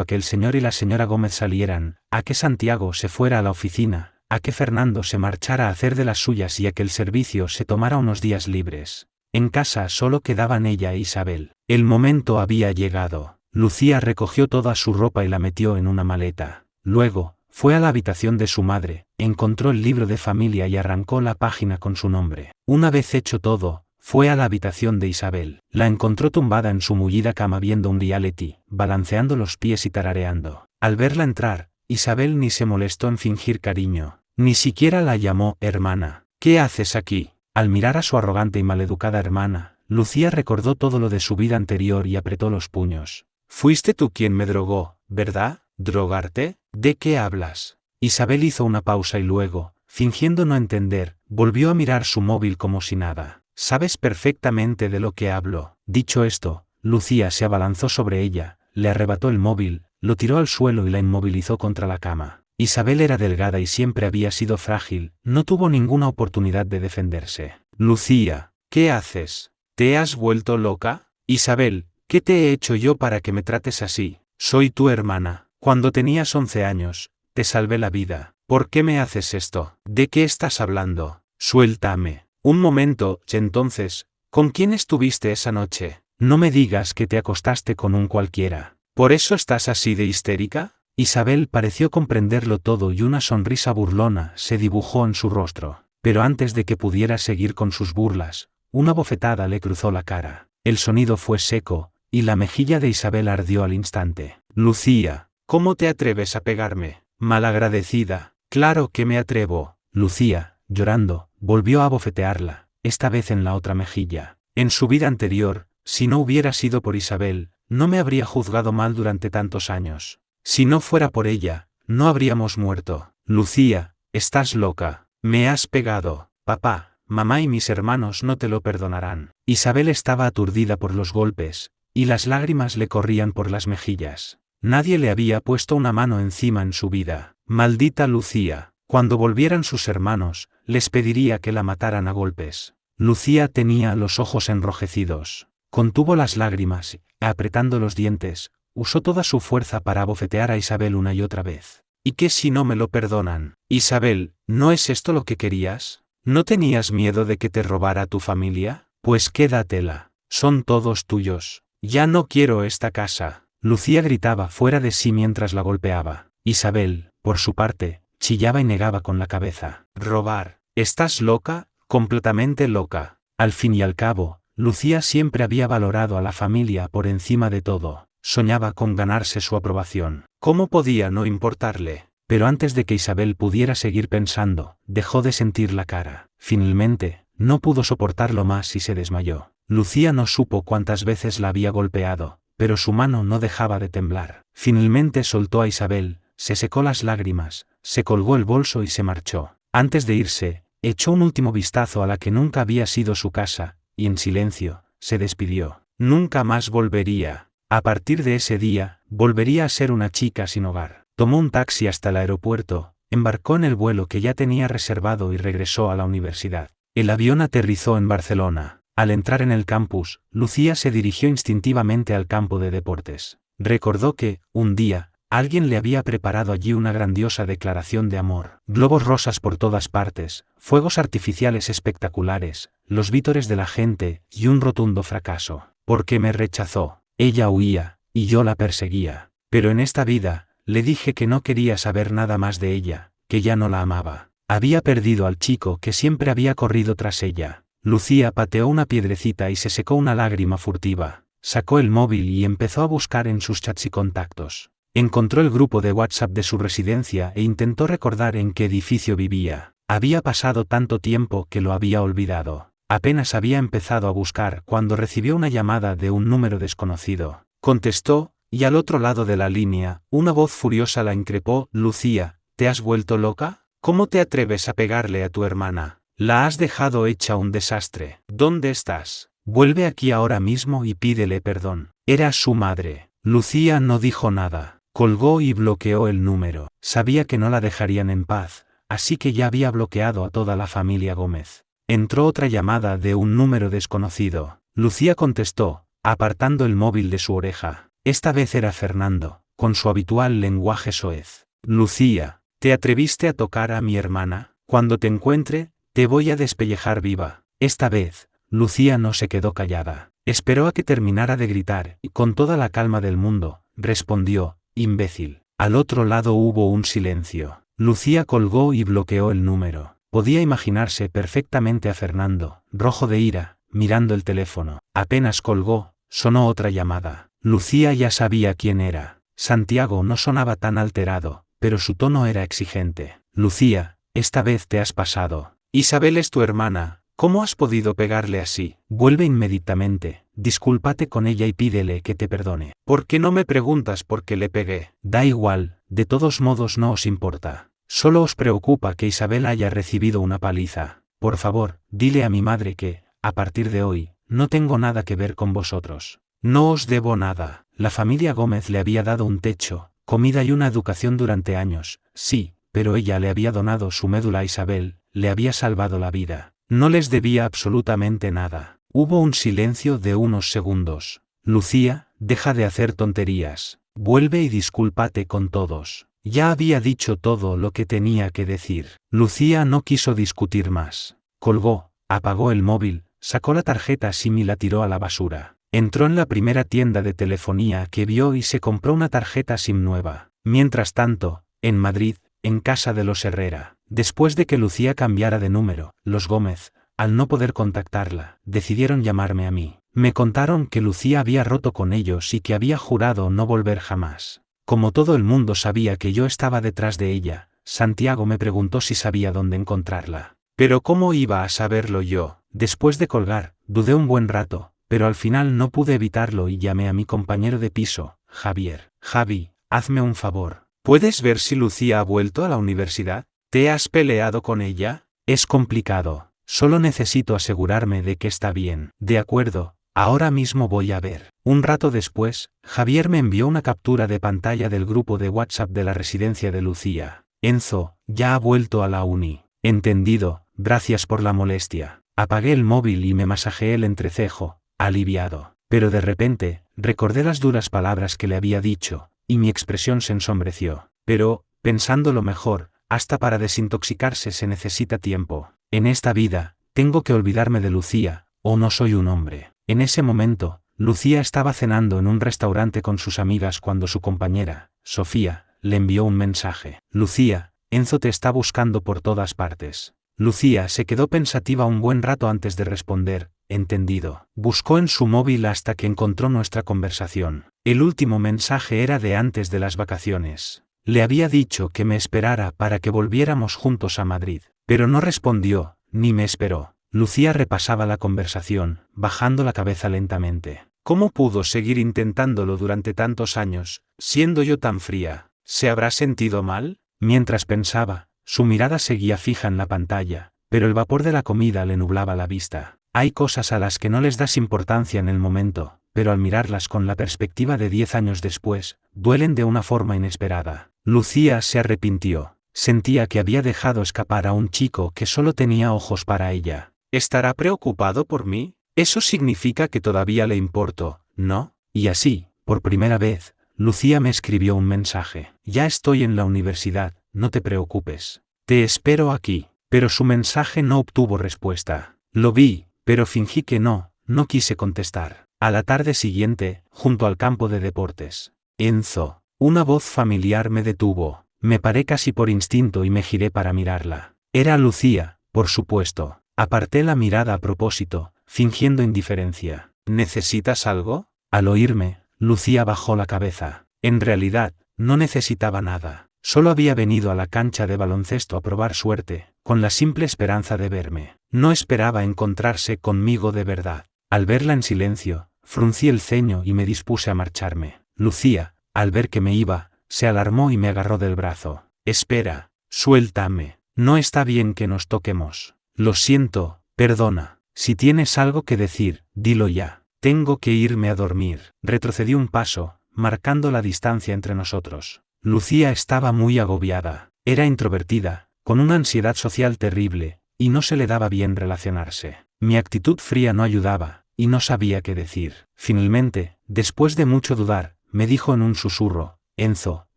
a que el señor y la señora Gómez salieran, a que Santiago se fuera a la oficina, a que Fernando se marchara a hacer de las suyas y a que el servicio se tomara unos días libres. En casa solo quedaban ella e Isabel. El momento había llegado. Lucía recogió toda su ropa y la metió en una maleta. Luego, fue a la habitación de su madre, encontró el libro de familia y arrancó la página con su nombre. Una vez hecho todo, fue a la habitación de Isabel. La encontró tumbada en su mullida cama viendo un reality, balanceando los pies y tarareando. Al verla entrar, Isabel ni se molestó en fingir cariño, ni siquiera la llamó hermana. «¿Qué haces aquí?». Al mirar a su arrogante y maleducada hermana, Lucía recordó todo lo de su vida anterior y apretó los puños. «Fuiste tú quien me drogó, ¿verdad? ¿Drogarte? ¿De qué hablas?». Isabel hizo una pausa y luego, fingiendo no entender, volvió a mirar su móvil como si nada. «Sabes perfectamente de lo que hablo». Dicho esto, Lucía se abalanzó sobre ella, le arrebató el móvil, lo tiró al suelo y la inmovilizó contra la cama. Isabel era delgada y siempre había sido frágil, no tuvo ninguna oportunidad de defenderse. Lucía, ¿qué haces? ¿Te has vuelto loca? Isabel, ¿qué te he hecho yo para que me trates así? Soy tu hermana. Cuando tenías 11 años, te salvé la vida. ¿Por qué me haces esto? ¿De qué estás hablando? Suéltame. Un momento, entonces, ¿con quién estuviste esa noche? No me digas que te acostaste con un cualquiera. ¿Por eso estás así de histérica? Isabel pareció comprenderlo todo y una sonrisa burlona se dibujó en su rostro. Pero antes de que pudiera seguir con sus burlas, una bofetada le cruzó la cara. El sonido fue seco, y la mejilla de Isabel ardió al instante. Lucía, ¿cómo te atreves a pegarme? Malagradecida. Claro que me atrevo. Lucía, llorando, volvió a bofetearla, esta vez en la otra mejilla. En su vida anterior, si no hubiera sido por Isabel, no me habría juzgado mal durante tantos años. Si no fuera por ella, no habríamos muerto. Lucía, estás loca. Me has pegado. Papá, mamá y mis hermanos no te lo perdonarán. Isabel estaba aturdida por los golpes, y las lágrimas le corrían por las mejillas. Nadie le había puesto una mano encima en su vida. Maldita Lucía. Cuando volvieran sus hermanos, les pediría que la mataran a golpes. Lucía tenía los ojos enrojecidos. Contuvo las lágrimas y, apretando los dientes, usó toda su fuerza para abofetear a Isabel una y otra vez. ¿Y qué si no me lo perdonan? Isabel, ¿no es esto lo que querías? ¿No tenías miedo de que te robara tu familia? Pues quédatela. Son todos tuyos. Ya no quiero esta casa. Lucía gritaba fuera de sí mientras la golpeaba. Isabel, por su parte, chillaba y negaba con la cabeza. ¿Robar? ¿Estás loca? Completamente loca. Al fin y al cabo, Lucía siempre había valorado a la familia por encima de todo. Soñaba con ganarse su aprobación. ¿Cómo podía no importarle? Pero antes de que Isabel pudiera seguir pensando, dejó de sentir la cara. Finalmente, no pudo soportarlo más y se desmayó. Lucía no supo cuántas veces la había golpeado, pero su mano no dejaba de temblar. Finalmente soltó a Isabel, se secó las lágrimas, se colgó el bolso y se marchó. Antes de irse, echó un último vistazo a la que nunca había sido su casa, y en silencio, se despidió. Nunca más volvería. A partir de ese día, volvería a ser una chica sin hogar. Tomó un taxi hasta el aeropuerto, embarcó en el vuelo que ya tenía reservado y regresó a la universidad. El avión aterrizó en Barcelona. Al entrar en el campus, Lucía se dirigió instintivamente al campo de deportes. Recordó que, un día, alguien le había preparado allí una grandiosa declaración de amor. Globos rosas por todas partes, fuegos artificiales espectaculares, los vítores de la gente y un rotundo fracaso. ¿Por qué me rechazó? Ella huía, y yo la perseguía. Pero en esta vida, le dije que no quería saber nada más de ella, que ya no la amaba. Había perdido al chico que siempre había corrido tras ella. Lucía pateó una piedrecita y se secó una lágrima furtiva. Sacó el móvil y empezó a buscar en sus chats y contactos. Encontró el grupo de WhatsApp de su residencia e intentó recordar en qué edificio vivía. Había pasado tanto tiempo que lo había olvidado. Apenas había empezado a buscar cuando recibió una llamada de un número desconocido. Contestó, y al otro lado de la línea, una voz furiosa la increpó. Lucía, ¿te has vuelto loca? ¿Cómo te atreves a pegarle a tu hermana? La has dejado hecha un desastre. ¿Dónde estás? Vuelve aquí ahora mismo y pídele perdón. Era su madre. Lucía no dijo nada. Colgó y bloqueó el número. Sabía que no la dejarían en paz, así que ya había bloqueado a toda la familia Gómez. Entró otra llamada de un número desconocido. Lucía contestó, apartando el móvil de su oreja. Esta vez era Fernando, con su habitual lenguaje soez. Lucía, ¿te atreviste a tocar a mi hermana? Cuando te encuentre, te voy a despellejar viva. Esta vez, Lucía no se quedó callada. Esperó a que terminara de gritar y con toda la calma del mundo, respondió, imbécil. Al otro lado hubo un silencio. Lucía colgó y bloqueó el número. Podía imaginarse perfectamente a Fernando, rojo de ira, mirando el teléfono. Apenas colgó, sonó otra llamada. Lucía ya sabía quién era. Santiago no sonaba tan alterado, pero su tono era exigente. Lucía, esta vez te has pasado. Isabel es tu hermana, ¿cómo has podido pegarle así? Vuelve inmediatamente, discúlpate con ella y pídele que te perdone. ¿Por qué no me preguntas por qué le pegué? Da igual, de todos modos no os importa. Solo os preocupa que Isabel haya recibido una paliza. Por favor, dile a mi madre que, a partir de hoy, no tengo nada que ver con vosotros. No os debo nada. La familia Gómez le había dado un techo, comida y una educación durante años, sí, pero ella le había donado su médula a Isabel, le había salvado la vida. No les debía absolutamente nada. Hubo un silencio de unos segundos. Lucía, deja de hacer tonterías. Vuelve y discúlpate con todos. Ya había dicho todo lo que tenía que decir. Lucía no quiso discutir más. Colgó, apagó el móvil, sacó la tarjeta SIM y la tiró a la basura. Entró en la primera tienda de telefonía que vio y se compró una tarjeta SIM nueva. Mientras tanto, en Madrid, en casa de los Herrera, después de que Lucía cambiara de número, los Gómez, al no poder contactarla, decidieron llamarme a mí. Me contaron que Lucía había roto con ellos y que había jurado no volver jamás. Como todo el mundo sabía que yo estaba detrás de ella, Santiago me preguntó si sabía dónde encontrarla. Pero ¿cómo iba a saberlo yo? Después de colgar, dudé un buen rato, pero al final no pude evitarlo y llamé a mi compañero de piso, Javier. Javi, hazme un favor. ¿Puedes ver si Lucía ha vuelto a la universidad? ¿Te has peleado con ella? Es complicado. Solo necesito asegurarme de que está bien. De acuerdo, ahora mismo voy a ver. Un rato después, Javier me envió una captura de pantalla del grupo de WhatsApp de la residencia de Lucía. Enzo, ya ha vuelto a la uni. Entendido, gracias por la molestia. Apagué el móvil y me masajeé el entrecejo, aliviado. Pero de repente, recordé las duras palabras que le había dicho, y mi expresión se ensombreció. Pero, pensándolo mejor, hasta para desintoxicarse se necesita tiempo. En esta vida, tengo que olvidarme de Lucía, o no soy un hombre. En ese momento, Lucía estaba cenando en un restaurante con sus amigas cuando su compañera, Sofía, le envió un mensaje. Lucía, Enzo te está buscando por todas partes. Lucía se quedó pensativa un buen rato antes de responder, entendido. Buscó en su móvil hasta que encontró nuestra conversación. El último mensaje era de antes de las vacaciones. Le había dicho que me esperara para que volviéramos juntos a Madrid, pero no respondió, ni me esperó. Lucía repasaba la conversación, bajando la cabeza lentamente. ¿Cómo pudo seguir intentándolo durante tantos años, siendo yo tan fría? ¿Se habrá sentido mal? Mientras pensaba, su mirada seguía fija en la pantalla, pero el vapor de la comida le nublaba la vista. Hay cosas a las que no les das importancia en el momento, pero al mirarlas con la perspectiva de 10 años después, duelen de una forma inesperada. Lucía se arrepintió. Sentía que había dejado escapar a un chico que solo tenía ojos para ella. ¿Estará preocupado por mí? Eso significa que todavía le importo, ¿no? Y así, por primera vez, Lucía me escribió un mensaje. Ya estoy en la universidad, no te preocupes. Te espero aquí. Pero su mensaje no obtuvo respuesta. Lo vi, pero fingí que no quise contestar. A la tarde siguiente, junto al campo de deportes. Enzo. Una voz familiar me detuvo. Me paré casi por instinto y me giré para mirarla. Era Lucía, por supuesto. Aparté la mirada a propósito, fingiendo indiferencia. ¿Necesitas algo? Al oírme, Lucía bajó la cabeza. En realidad, no necesitaba nada. Solo había venido a la cancha de baloncesto a probar suerte, con la simple esperanza de verme. No esperaba encontrarse conmigo de verdad. Al verla en silencio, fruncí el ceño y me dispuse a marcharme. Lucía, al ver que me iba, se alarmó y me agarró del brazo. Espera, suéltame. No está bien que nos toquemos. Lo siento, perdona. Si tienes algo que decir, dilo ya. Tengo que irme a dormir. Retrocedí un paso, marcando la distancia entre nosotros. Lucía estaba muy agobiada. Era introvertida, con una ansiedad social terrible, y no se le daba bien relacionarse. Mi actitud fría no ayudaba, y no sabía qué decir. Finalmente, después de mucho dudar, me dijo en un susurro, Enzo,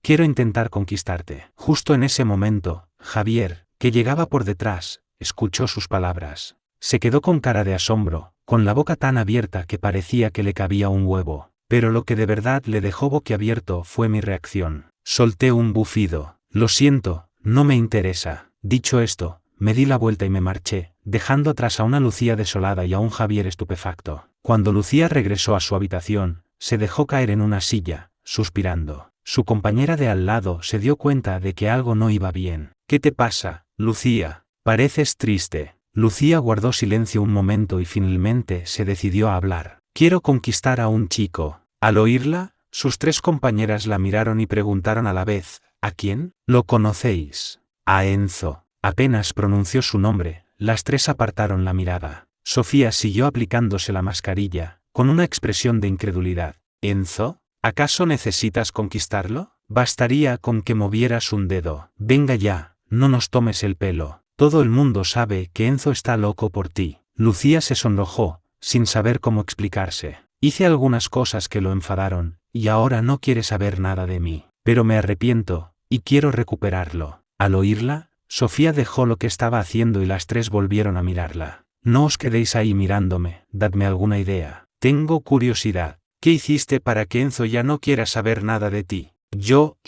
quiero intentar conquistarte. Justo en ese momento, Javier, que llegaba por detrás, escuchó sus palabras. Se quedó con cara de asombro, con la boca tan abierta que parecía que le cabía un huevo. Pero lo que de verdad le dejó boquiabierto fue mi reacción. Solté un bufido. Lo siento, no me interesa. Dicho esto, me di la vuelta y me marché, dejando atrás a una Lucía desolada y a un Javier estupefacto. Cuando Lucía regresó a su habitación, se dejó caer en una silla, suspirando. Su compañera de al lado se dio cuenta de que algo no iba bien. ¿Qué te pasa, Lucía? Pareces triste. Lucía guardó silencio un momento y finalmente se decidió a hablar. Quiero conquistar a un chico. Al oírla, sus 3 compañeras la miraron y preguntaron a la vez, ¿a quién? ¿Lo conocéis? A Enzo. Apenas pronunció su nombre, las 3 apartaron la mirada. Sofía siguió aplicándose la mascarilla, con una expresión de incredulidad. ¿Enzo? ¿Acaso necesitas conquistarlo? Bastaría con que movieras un dedo. Venga ya, no nos tomes el pelo. Todo el mundo sabe que Enzo está loco por ti. Lucía se sonrojó, sin saber cómo explicarse. Hice algunas cosas que lo enfadaron, y ahora no quiere saber nada de mí. Pero me arrepiento, y quiero recuperarlo. Al oírla, Sofía dejó lo que estaba haciendo y las tres volvieron a mirarla. No os quedéis ahí mirándome, dadme alguna idea. Tengo curiosidad. ¿Qué hiciste para que Enzo ya no quiera saber nada de ti?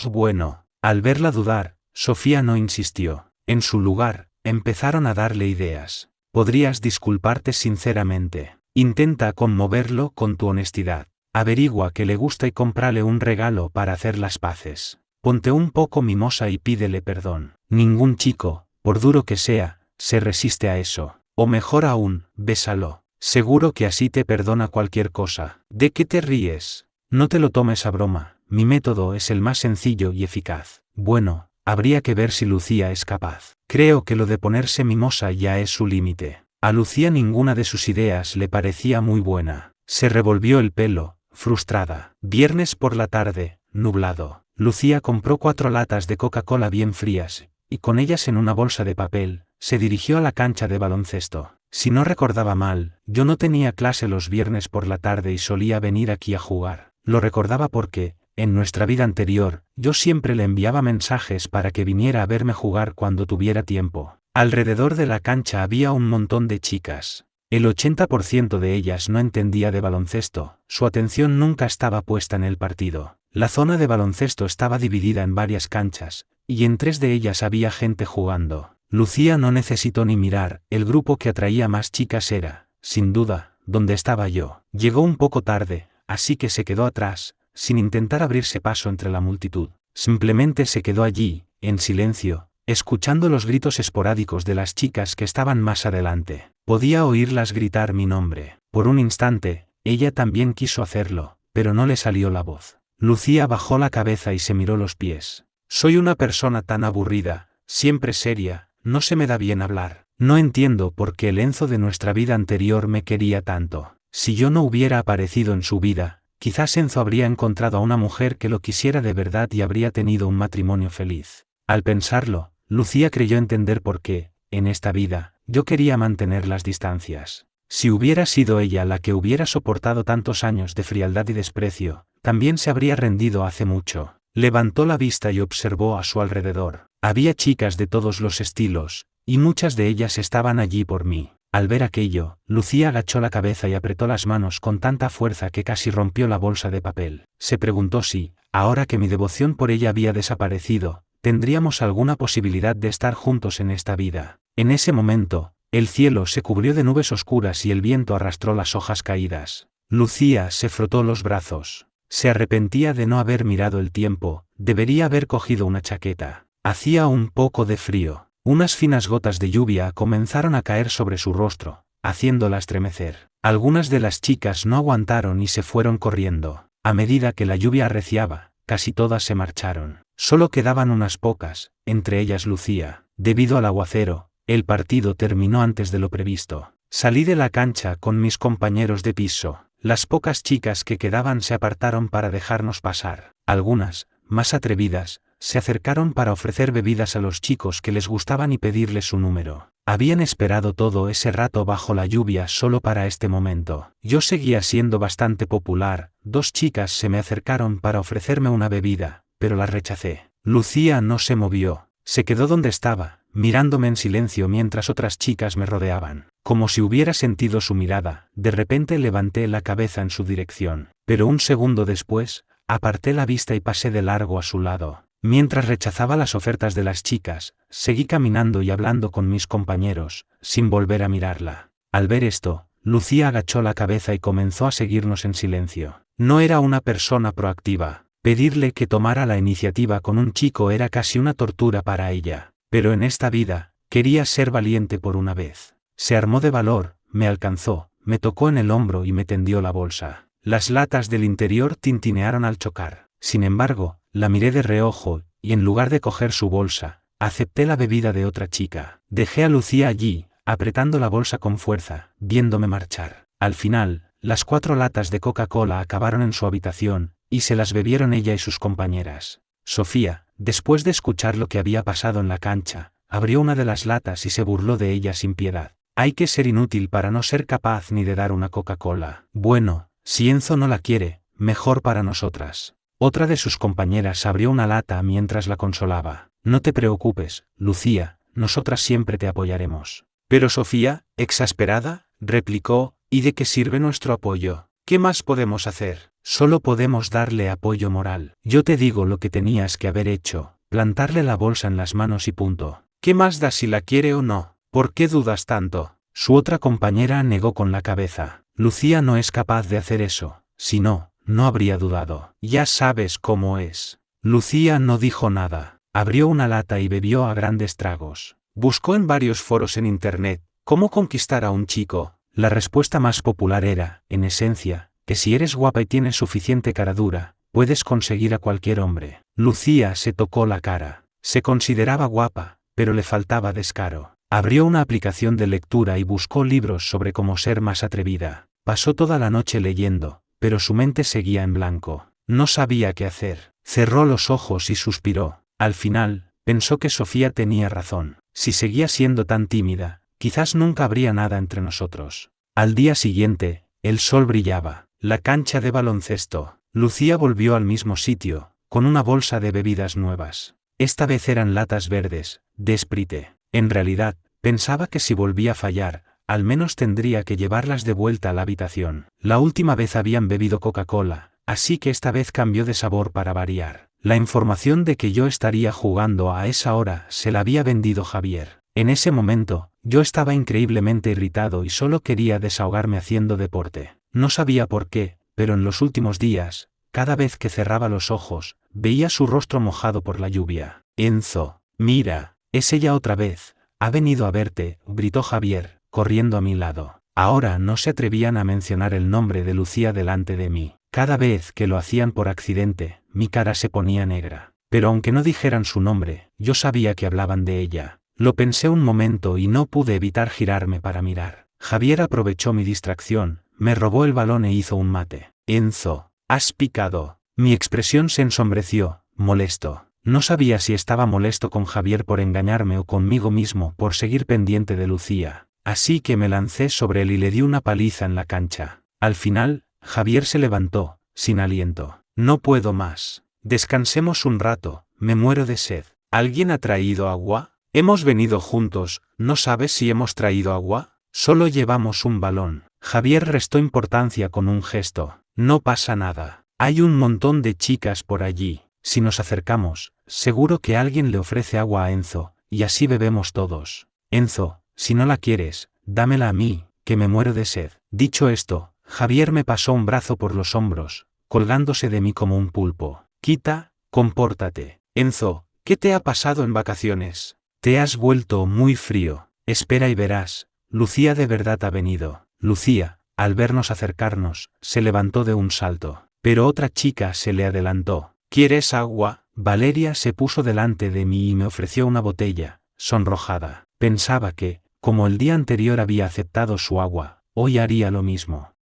Bueno. Al verla dudar, Sofía no insistió. En su lugar, empezaron a darle ideas. Podrías disculparte sinceramente. Intenta conmoverlo con tu honestidad. Averigua qué le gusta y cómprale un regalo para hacer las paces. Ponte un poco mimosa y pídele perdón. Ningún chico, por duro que sea, se resiste a eso. O mejor aún, bésalo. Seguro que así te perdona cualquier cosa. ¿De qué te ríes? No te lo tomes a broma. Mi método es el más sencillo y eficaz. Bueno, habría que ver si Lucía es capaz. Creo que lo de ponerse mimosa ya es su límite. A Lucía ninguna de sus ideas le parecía muy buena. Se revolvió el pelo, frustrada. Viernes por la tarde, nublado. Lucía compró 4 latas de Coca-Cola bien frías, y con ellas en una bolsa de papel, se dirigió a la cancha de baloncesto. Si no recordaba mal, yo no tenía clase los viernes por la tarde y solía venir aquí a jugar. Lo recordaba porque, en nuestra vida anterior, yo siempre le enviaba mensajes para que viniera a verme jugar cuando tuviera tiempo. Alrededor de la cancha había un montón de chicas. El 80% de ellas no entendía de baloncesto, su atención nunca estaba puesta en el partido. La zona de baloncesto estaba dividida en varias canchas, y en 3 de ellas había gente jugando. Lucía no necesitó ni mirar, el grupo que atraía más chicas era, sin duda, donde estaba yo. Llegó un poco tarde, así que se quedó atrás, sin intentar abrirse paso entre la multitud. Simplemente se quedó allí, en silencio, escuchando los gritos esporádicos de las chicas que estaban más adelante. Podía oírlas gritar mi nombre. Por un instante, ella también quiso hacerlo, pero no le salió la voz. Lucía bajó la cabeza y se miró los pies. Soy una persona tan aburrida, siempre seria. No se me da bien hablar. No entiendo por qué el Enzo de nuestra vida anterior me quería tanto. Si yo no hubiera aparecido en su vida, quizás Enzo habría encontrado a una mujer que lo quisiera de verdad y habría tenido un matrimonio feliz. Al pensarlo, Lucía creyó entender por qué, en esta vida, yo quería mantener las distancias. Si hubiera sido ella la que hubiera soportado tantos años de frialdad y desprecio, también se habría rendido hace mucho. Levantó la vista y observó a su alrededor. Había chicas de todos los estilos, y muchas de ellas estaban allí por mí. Al ver aquello, Lucía agachó la cabeza y apretó las manos con tanta fuerza que casi rompió la bolsa de papel. Se preguntó si, ahora que mi devoción por ella había desaparecido, tendríamos alguna posibilidad de estar juntos en esta vida. En ese momento, el cielo se cubrió de nubes oscuras y el viento arrastró las hojas caídas. Lucía se frotó los brazos. Se arrepentía de no haber mirado el tiempo, debería haber cogido una chaqueta. Hacía un poco de frío. Unas finas gotas de lluvia comenzaron a caer sobre su rostro, haciéndola estremecer. Algunas de las chicas no aguantaron y se fueron corriendo. A medida que la lluvia arreciaba, casi todas se marcharon. Solo quedaban unas pocas, entre ellas Lucía. Debido al aguacero, el partido terminó antes de lo previsto. Salí de la cancha con mis compañeros de piso. Las pocas chicas que quedaban se apartaron para dejarnos pasar. Algunas, más atrevidas, se acercaron para ofrecer bebidas a los chicos que les gustaban y pedirles su número. Habían esperado todo ese rato bajo la lluvia solo para este momento. Yo seguía siendo bastante popular. 2 chicas se me acercaron para ofrecerme una bebida, pero las rechacé. Lucía no se movió. Se quedó donde estaba, mirándome en silencio mientras otras chicas me rodeaban. Como si hubiera sentido su mirada, de repente levanté la cabeza en su dirección. Pero un segundo después, aparté la vista y pasé de largo a su lado. Mientras rechazaba las ofertas de las chicas, seguí caminando y hablando con mis compañeros, sin volver a mirarla. Al ver esto, Lucía agachó la cabeza y comenzó a seguirnos en silencio. No era una persona proactiva. Pedirle que tomara la iniciativa con un chico era casi una tortura para ella. Pero en esta vida, quería ser valiente por una vez. Se armó de valor, me alcanzó, me tocó en el hombro y me tendió la bolsa. Las latas del interior tintinearon al chocar. Sin embargo, la miré de reojo, y en lugar de coger su bolsa, acepté la bebida de otra chica. Dejé a Lucía allí, apretando la bolsa con fuerza, viéndome marchar. Al final, las 4 latas de Coca-Cola acabaron en su habitación, y se las bebieron ella y sus compañeras. Sofía, después de escuchar lo que había pasado en la cancha, abrió una de las latas y se burló de ella sin piedad. Hay que ser inútil para no ser capaz ni de dar una Coca-Cola. Bueno, si Enzo no la quiere, mejor para nosotras. Otra de sus compañeras abrió una lata mientras la consolaba. No te preocupes, Lucía, nosotras siempre te apoyaremos. Pero Sofía, exasperada, replicó, ¿y de qué sirve nuestro apoyo? ¿Qué más podemos hacer? Solo podemos darle apoyo moral. Yo te digo lo que tenías que haber hecho, plantarle la bolsa en las manos y punto. ¿Qué más da si la quiere o no? ¿Por qué dudas tanto? Su otra compañera negó con la cabeza. Lucía no es capaz de hacer eso, si no, no habría dudado. Ya sabes cómo es. Lucía no dijo nada. Abrió una lata y bebió a grandes tragos. Buscó en varios foros en internet cómo conquistar a un chico. La respuesta más popular era, en esencia, que si eres guapa y tienes suficiente cara dura, puedes conseguir a cualquier hombre. Lucía se tocó la cara. Se consideraba guapa, pero le faltaba descaro. Abrió una aplicación de lectura y buscó libros sobre cómo ser más atrevida. Pasó toda la noche leyendo, pero su mente seguía en blanco. No sabía qué hacer. Cerró los ojos y suspiró. Al final, pensó que Sofía tenía razón. Si seguía siendo tan tímida, quizás nunca habría nada entre nosotros. Al día siguiente, el sol brillaba. La cancha de baloncesto. Lucía volvió al mismo sitio, con una bolsa de bebidas nuevas. Esta vez eran latas verdes, de Sprite. En realidad, pensaba que si volvía a fallar, al menos tendría que llevarlas de vuelta a la habitación. La última vez habían bebido Coca-Cola, así que esta vez cambió de sabor para variar. La información de que yo estaría jugando a esa hora se la había vendido Javier. En ese momento, yo estaba increíblemente irritado y solo quería desahogarme haciendo deporte. No sabía por qué, pero en los últimos días, cada vez que cerraba los ojos, veía su rostro mojado por la lluvia. Enzo, mira, es ella otra vez. Ha venido a verte, gritó Javier, corriendo a mi lado. Ahora no se atrevían a mencionar el nombre de Lucía delante de mí. Cada vez que lo hacían por accidente, mi cara se ponía negra. Pero aunque no dijeran su nombre, yo sabía que hablaban de ella. Lo pensé un momento y no pude evitar girarme para mirar. Javier aprovechó mi distracción, me robó el balón e hizo un mate. Enzo, has picado. Mi expresión se ensombreció, molesto. No sabía si estaba molesto con Javier por engañarme o conmigo mismo por seguir pendiente de Lucía. Así que me lancé sobre él y le di una paliza en la cancha. Al final, Javier se levantó, sin aliento. No puedo más. Descansemos un rato, me muero de sed. ¿Alguien ha traído agua? Hemos venido juntos, ¿no sabes si hemos traído agua? Solo llevamos un balón. Javier restó importancia con un gesto. No pasa nada. Hay un montón de chicas por allí. Si nos acercamos, seguro que alguien le ofrece agua a Enzo, y así bebemos todos. Enzo, si no la quieres, dámela a mí, que me muero de sed. Dicho esto, Javier me pasó un brazo por los hombros, colgándose de mí como un pulpo. Quita, compórtate. Enzo, ¿qué te ha pasado en vacaciones? Te has vuelto muy frío. Espera y verás, Lucía de verdad ha venido. Lucía, al vernos acercarnos, se levantó de un salto, pero otra chica se le adelantó. ¿Quieres agua? Valeria se puso delante de mí y me ofreció una botella, sonrojada. Pensaba que, como el día anterior había aceptado su agua, hoy haría lo mismo.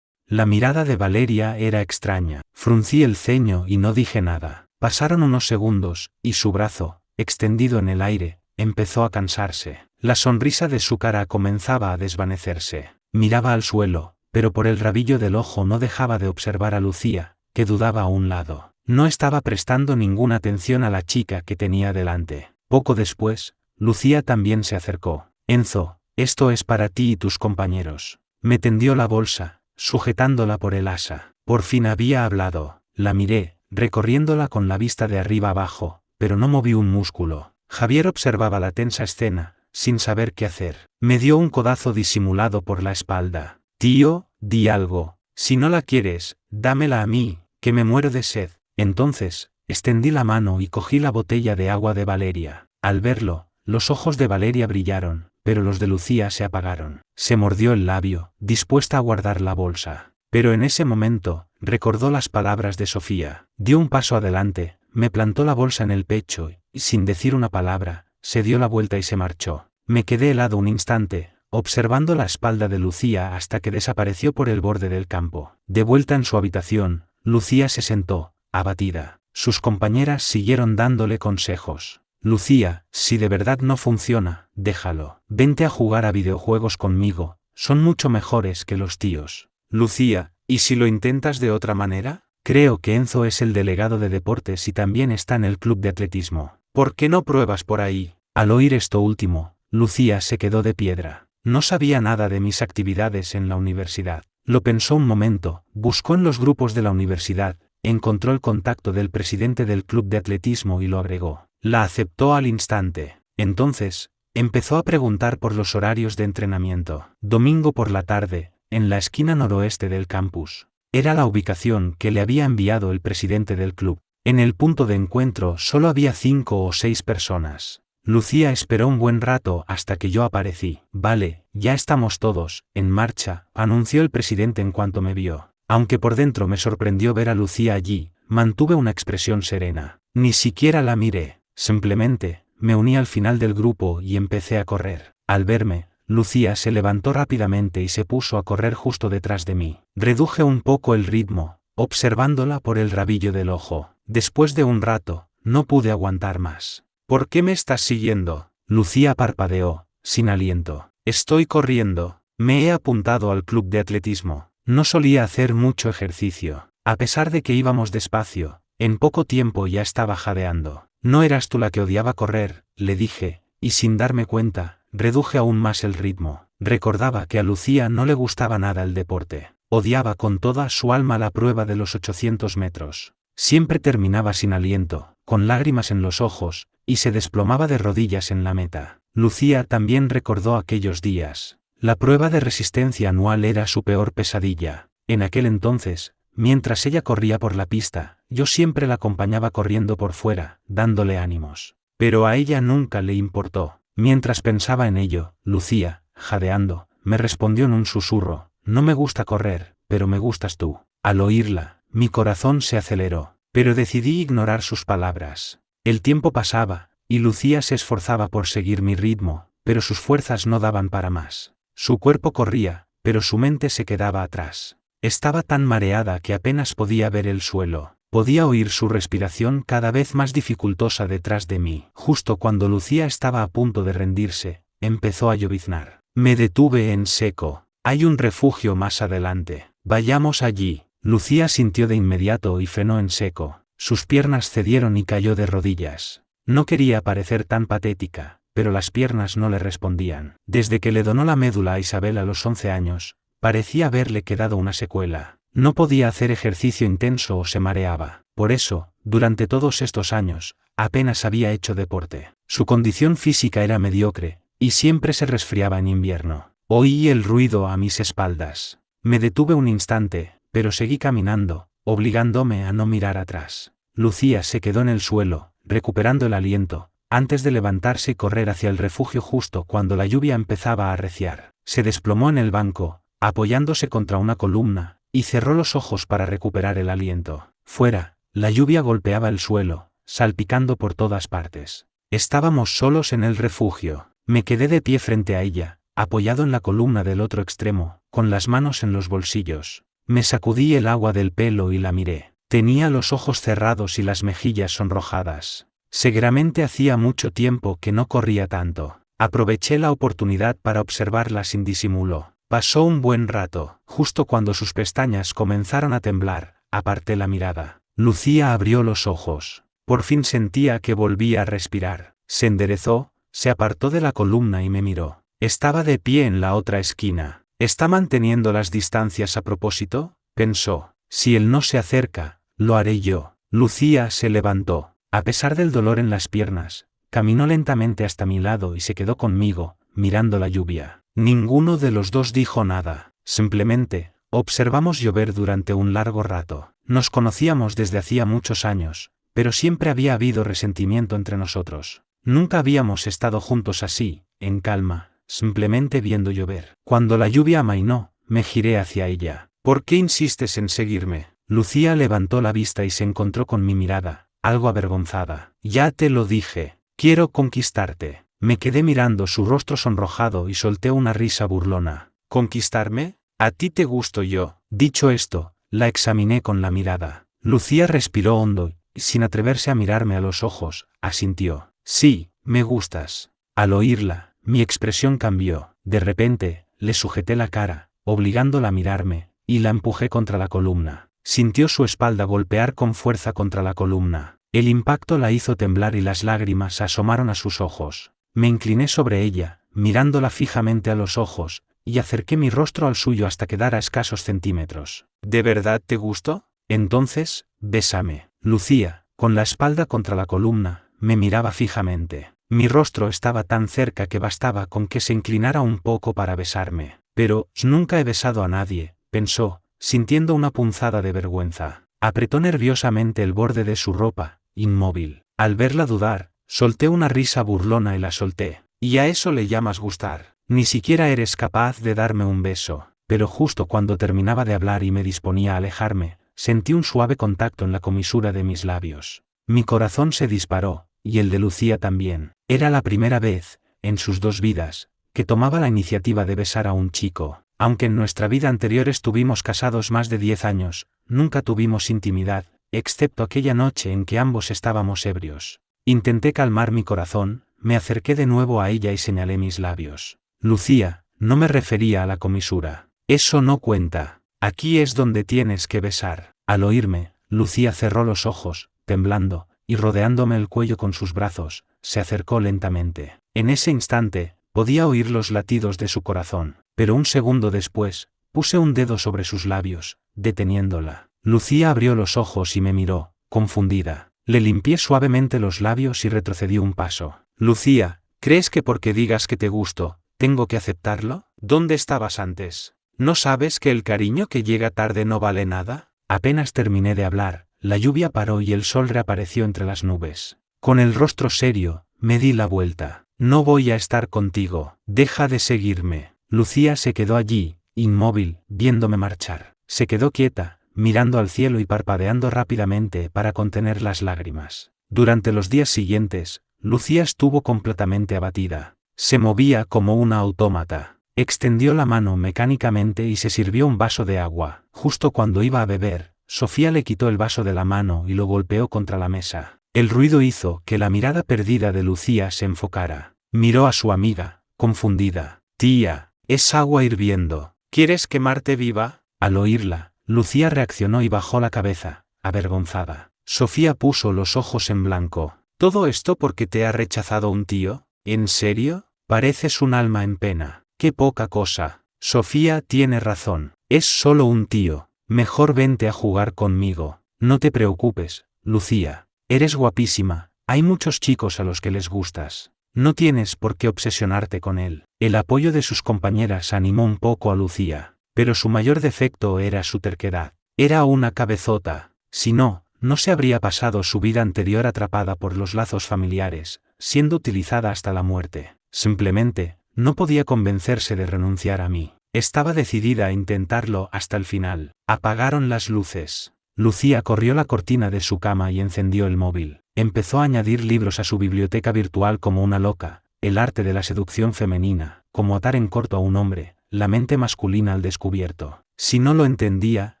La mirada de Valeria era extraña. Fruncí el ceño y no dije nada. Pasaron unos segundos, y su brazo, extendido en el aire, empezó a cansarse. La sonrisa de su cara comenzaba a desvanecerse. Miraba al suelo, pero por el rabillo del ojo no dejaba de observar a Lucía, que dudaba a un lado. No estaba prestando ninguna atención a la chica que tenía delante. Poco después, Lucía también se acercó. Enzo, esto es para ti y tus compañeros. Me tendió la bolsa, sujetándola por el asa. Por fin había hablado. La miré, recorriéndola con la vista de arriba abajo, pero no moví un músculo. Javier observaba la tensa escena, sin saber qué hacer. Me dio un codazo disimulado por la espalda. Tío, di algo. Si no la quieres, dámela a mí, que me muero de sed. Entonces, extendí la mano y cogí la botella de agua de Valeria. Al verlo, los ojos de Valeria brillaron, pero los de Lucía se apagaron. Se mordió el labio, dispuesta a guardar la bolsa. Pero en ese momento, recordó las palabras de Sofía. Dio un paso adelante, me plantó la bolsa en el pecho y, sin decir una palabra, se dio la vuelta y se marchó. Me quedé helado un instante, observando la espalda de Lucía hasta que desapareció por el borde del campo. De vuelta en su habitación, Lucía se sentó, abatida. Sus compañeras siguieron dándole consejos. Lucía, si de verdad no funciona, déjalo. Vente a jugar a videojuegos conmigo, son mucho mejores que los tíos. Lucía, ¿y si lo intentas de otra manera? Creo que Enzo es el delegado de deportes y también está en el club de atletismo. ¿Por qué no pruebas por ahí? Al oír esto último, Lucía se quedó de piedra. No sabía nada de mis actividades en la universidad. Lo pensó un momento, buscó en los grupos de la universidad, encontró el contacto del presidente del club de atletismo y lo agregó. La aceptó al instante. Entonces, empezó a preguntar por los horarios de entrenamiento. Domingo por la tarde, en la esquina noroeste del campus. Era la ubicación que le había enviado el presidente del club. En el punto de encuentro solo había 5 o 6 personas. Lucía esperó un buen rato hasta que yo aparecí. Vale, ya estamos todos, en marcha, anunció el presidente en cuanto me vio. Aunque por dentro me sorprendió ver a Lucía allí, mantuve una expresión serena. Ni siquiera la miré, simplemente, me uní al final del grupo y empecé a correr. Al verme, Lucía se levantó rápidamente y se puso a correr justo detrás de mí. Reduje un poco el ritmo, observándola por el rabillo del ojo. Después de un rato, no pude aguantar más. ¿Por qué me estás siguiendo? Lucía parpadeó, sin aliento. Estoy corriendo. Me he apuntado al club de atletismo. No solía hacer mucho ejercicio. A pesar de que íbamos despacio, en poco tiempo ya estaba jadeando. No eras tú la que odiaba correr, le dije, y sin darme cuenta, reduje aún más el ritmo. Recordaba que a Lucía no le gustaba nada el deporte. Odiaba con toda su alma la prueba de los 800 metros. Siempre terminaba sin aliento, con lágrimas en los ojos, y se desplomaba de rodillas en la meta. Lucía también recordó aquellos días. La prueba de resistencia anual era su peor pesadilla. En aquel entonces, mientras ella corría por la pista, yo siempre la acompañaba corriendo por fuera, dándole ánimos. Pero a ella nunca le importó. Mientras pensaba en ello, Lucía, jadeando, me respondió en un susurro: no me gusta correr, pero me gustas tú. Al oírla, mi corazón se aceleró, pero decidí ignorar sus palabras. El tiempo pasaba, y Lucía se esforzaba por seguir mi ritmo, pero sus fuerzas no daban para más. Su cuerpo corría, pero su mente se quedaba atrás. Estaba tan mareada que apenas podía ver el suelo. Podía oír su respiración cada vez más dificultosa detrás de mí. Justo cuando Lucía estaba a punto de rendirse, empezó a lloviznar. Me detuve en seco. Hay un refugio más adelante. Vayamos allí. Lucía sintió de inmediato y frenó en seco. Sus piernas cedieron y cayó de rodillas. No quería parecer tan patética, pero las piernas no le respondían. Desde que le donó la médula a Isabel a los 11 años, parecía haberle quedado una secuela. No podía hacer ejercicio intenso o se mareaba. Por eso, durante todos estos años, apenas había hecho deporte. Su condición física era mediocre, y siempre se resfriaba en invierno. Oí el ruido a mis espaldas. Me detuve un instante, pero seguí caminando, obligándome a no mirar atrás. Lucía se quedó en el suelo, recuperando el aliento, antes de levantarse y correr hacia el refugio justo cuando la lluvia empezaba a arreciar. Se desplomó en el banco, apoyándose contra una columna, y cerró los ojos para recuperar el aliento. Fuera, la lluvia golpeaba el suelo, salpicando por todas partes. Estábamos solos en el refugio. Me quedé de pie frente a ella, apoyado en la columna del otro extremo, con las manos en los bolsillos. Me sacudí el agua del pelo y la miré. Tenía los ojos cerrados y las mejillas sonrojadas. Seguramente hacía mucho tiempo que no corría tanto. Aproveché la oportunidad para observarla sin disimulo. Pasó un buen rato. Justo cuando sus pestañas comenzaron a temblar, aparté la mirada. Lucía abrió los ojos. Por fin sentía que volvía a respirar. Se enderezó, se apartó de la columna y me miró. Estaba de pie en la otra esquina. ¿Está manteniendo las distancias a propósito?, pensó. Si él no se acerca, lo haré yo. Lucía se levantó. A pesar del dolor en las piernas, caminó lentamente hasta mi lado y se quedó conmigo, mirando la lluvia. Ninguno de los dos dijo nada. Simplemente, observamos llover durante un largo rato. Nos conocíamos desde hacía muchos años, pero siempre había habido resentimiento entre nosotros. Nunca habíamos estado juntos así, en calma, simplemente viendo llover. Cuando la lluvia amainó, me giré hacia ella. ¿Por qué insistes en seguirme? Lucía levantó la vista y se encontró con mi mirada, algo avergonzada. Ya te lo dije, quiero conquistarte. Me quedé mirando su rostro sonrojado y solté una risa burlona. ¿Conquistarme? A ti te gusto yo. Dicho esto, la examiné con la mirada. Lucía respiró hondo y, sin atreverse a mirarme a los ojos, asintió. Sí, me gustas. Al oírla, mi expresión cambió. De repente, le sujeté la cara, obligándola a mirarme, y la empujé contra la columna. Sintió su espalda golpear con fuerza contra la columna. El impacto la hizo temblar y las lágrimas asomaron a sus ojos. Me incliné sobre ella, mirándola fijamente a los ojos, y acerqué mi rostro al suyo hasta quedar a escasos centímetros. ¿De verdad te gusto? Entonces, bésame. Lucía, con la espalda contra la columna, me miraba fijamente. Mi rostro estaba tan cerca que bastaba con que se inclinara un poco para besarme. Pero, nunca he besado a nadie, pensó, sintiendo una punzada de vergüenza. Apretó nerviosamente el borde de su ropa, inmóvil. Al verla dudar, solté una risa burlona y la solté. ¿Y a eso le llamas gustar? Ni siquiera eres capaz de darme un beso. Pero justo cuando terminaba de hablar y me disponía a alejarme, sentí un suave contacto en la comisura de mis labios. Mi corazón se disparó, y el de Lucía también. Era la primera vez, en sus 2 vidas, que tomaba la iniciativa de besar a un chico. Aunque en nuestra vida anterior estuvimos casados más de 10 años, nunca tuvimos intimidad, excepto aquella noche en que ambos estábamos ebrios. Intenté calmar mi corazón, me acerqué de nuevo a ella y señalé mis labios. Lucía, no me refería a la comisura. Eso no cuenta. Aquí es donde tienes que besar. Al oírme, Lucía cerró los ojos, temblando, y rodeándome el cuello con sus brazos, se acercó lentamente. En ese instante, podía oír los latidos de su corazón, pero un segundo después, puse un dedo sobre sus labios, deteniéndola. Lucía abrió los ojos y me miró, confundida. Le limpié suavemente los labios y retrocedí un paso. Lucía, ¿crees que porque digas que te gusto, tengo que aceptarlo? ¿Dónde estabas antes? ¿No sabes que el cariño que llega tarde no vale nada? Apenas terminé de hablar, la lluvia paró y el sol reapareció entre las nubes. Con el rostro serio, me di la vuelta. No voy a estar contigo, deja de seguirme. Lucía se quedó allí, inmóvil, viéndome marchar. Se quedó quieta, mirando al cielo y parpadeando rápidamente para contener las lágrimas. Durante los días siguientes, Lucía estuvo completamente abatida. Se movía como una autómata. Extendió la mano mecánicamente y se sirvió un vaso de agua. Justo cuando iba a beber, Sofía le quitó el vaso de la mano y lo golpeó contra la mesa. El ruido hizo que la mirada perdida de Lucía se enfocara. Miró a su amiga, confundida. Tía, es agua hirviendo. ¿Quieres quemarte viva? Al oírla, Lucía reaccionó y bajó la cabeza, avergonzada. Sofía puso los ojos en blanco. ¿Todo esto porque te ha rechazado un tío? ¿En serio? Pareces un alma en pena. ¡Qué poca cosa! Sofía tiene razón. Es solo un tío. Mejor vente a jugar conmigo. No te preocupes, Lucía. Eres guapísima. Hay muchos chicos a los que les gustas. No tienes por qué obsesionarte con él. El apoyo de sus compañeras animó un poco a Lucía. Pero su mayor defecto era su terquedad. Era una cabezota. Si no, no se habría pasado su vida anterior atrapada por los lazos familiares, siendo utilizada hasta la muerte. Simplemente, no podía convencerse de renunciar a mí. Estaba decidida a intentarlo hasta el final. Apagaron las luces. Lucía corrió la cortina de su cama y encendió el móvil. Empezó a añadir libros a su biblioteca virtual como una loca, el arte de la seducción femenina, como atar en corto a un hombre, la mente masculina al descubierto. Si no lo entendía,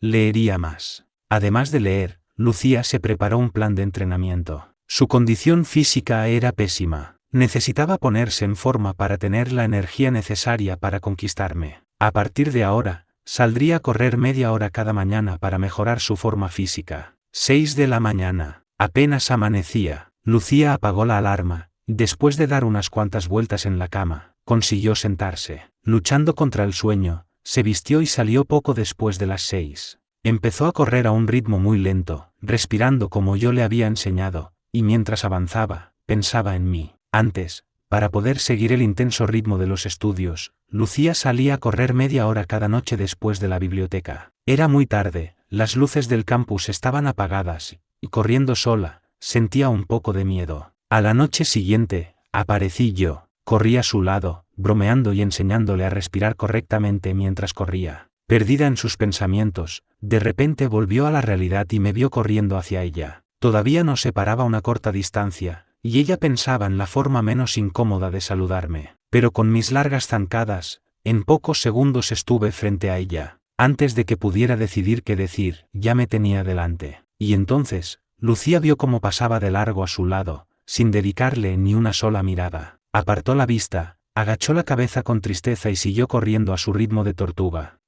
leería más. Además de leer, Lucía se preparó un plan de entrenamiento. Su condición física era pésima. Necesitaba ponerse en forma para tener la energía necesaria para conquistarme. A partir de ahora, saldría a correr media hora cada mañana para mejorar su forma física. 6 de la mañana. Apenas amanecía. Lucía apagó la alarma. Después de dar unas cuantas vueltas en la cama, consiguió sentarse. Luchando contra el sueño, se vistió y salió poco después de las 6. Empezó a correr a un ritmo muy lento, respirando como yo le había enseñado, y mientras avanzaba, pensaba en mí. Antes, para poder seguir el intenso ritmo de los estudios, Lucía salía a correr media hora cada noche después de la biblioteca. Era muy tarde, las luces del campus estaban apagadas, y corriendo sola, sentía un poco de miedo. A la noche siguiente, aparecí yo, corrí a su lado, bromeando y enseñándole a respirar correctamente mientras corría. Perdida en sus pensamientos, de repente volvió a la realidad y me vio corriendo hacia ella. Todavía nos separaba una corta distancia, y ella pensaba en la forma menos incómoda de saludarme. Pero con mis largas zancadas, en pocos segundos estuve frente a ella. Antes de que pudiera decidir qué decir, ya me tenía delante. Y entonces, Lucía vio cómo pasaba de largo a su lado, sin dedicarle ni una sola mirada. Apartó la vista, agachó la cabeza con tristeza y siguió corriendo a su ritmo de tortuga.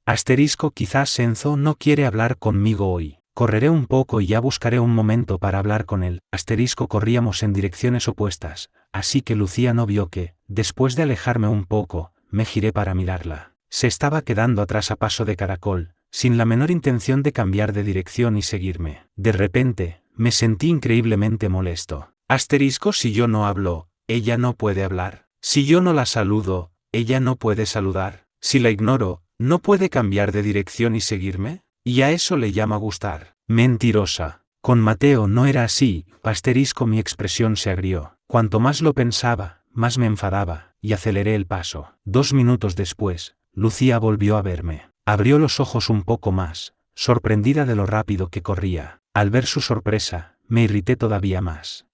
Quizás Enzo no quiere hablar conmigo hoy. Correré un poco y ya buscaré un momento para hablar con él. Corríamos en direcciones opuestas, así que Lucía no vio que, después de alejarme un poco, me giré para mirarla. Se estaba quedando atrás a paso de caracol, sin la menor intención de cambiar de dirección y seguirme. De repente, me sentí increíblemente molesto. Si yo no hablo, ella no puede hablar. Si yo no la saludo, ella no puede saludar. Si la ignoro, ¿no puede cambiar de dirección y seguirme? ¿Y a eso le llama gustar? Mentirosa. Con Mateo no era así. Mi expresión se agrió. Cuanto más lo pensaba, más me enfadaba, y aceleré el paso. 2 minutos después, Lucía volvió a verme. Abrió los ojos un poco más, sorprendida de lo rápido que corría. Al ver su sorpresa, me irrité todavía más.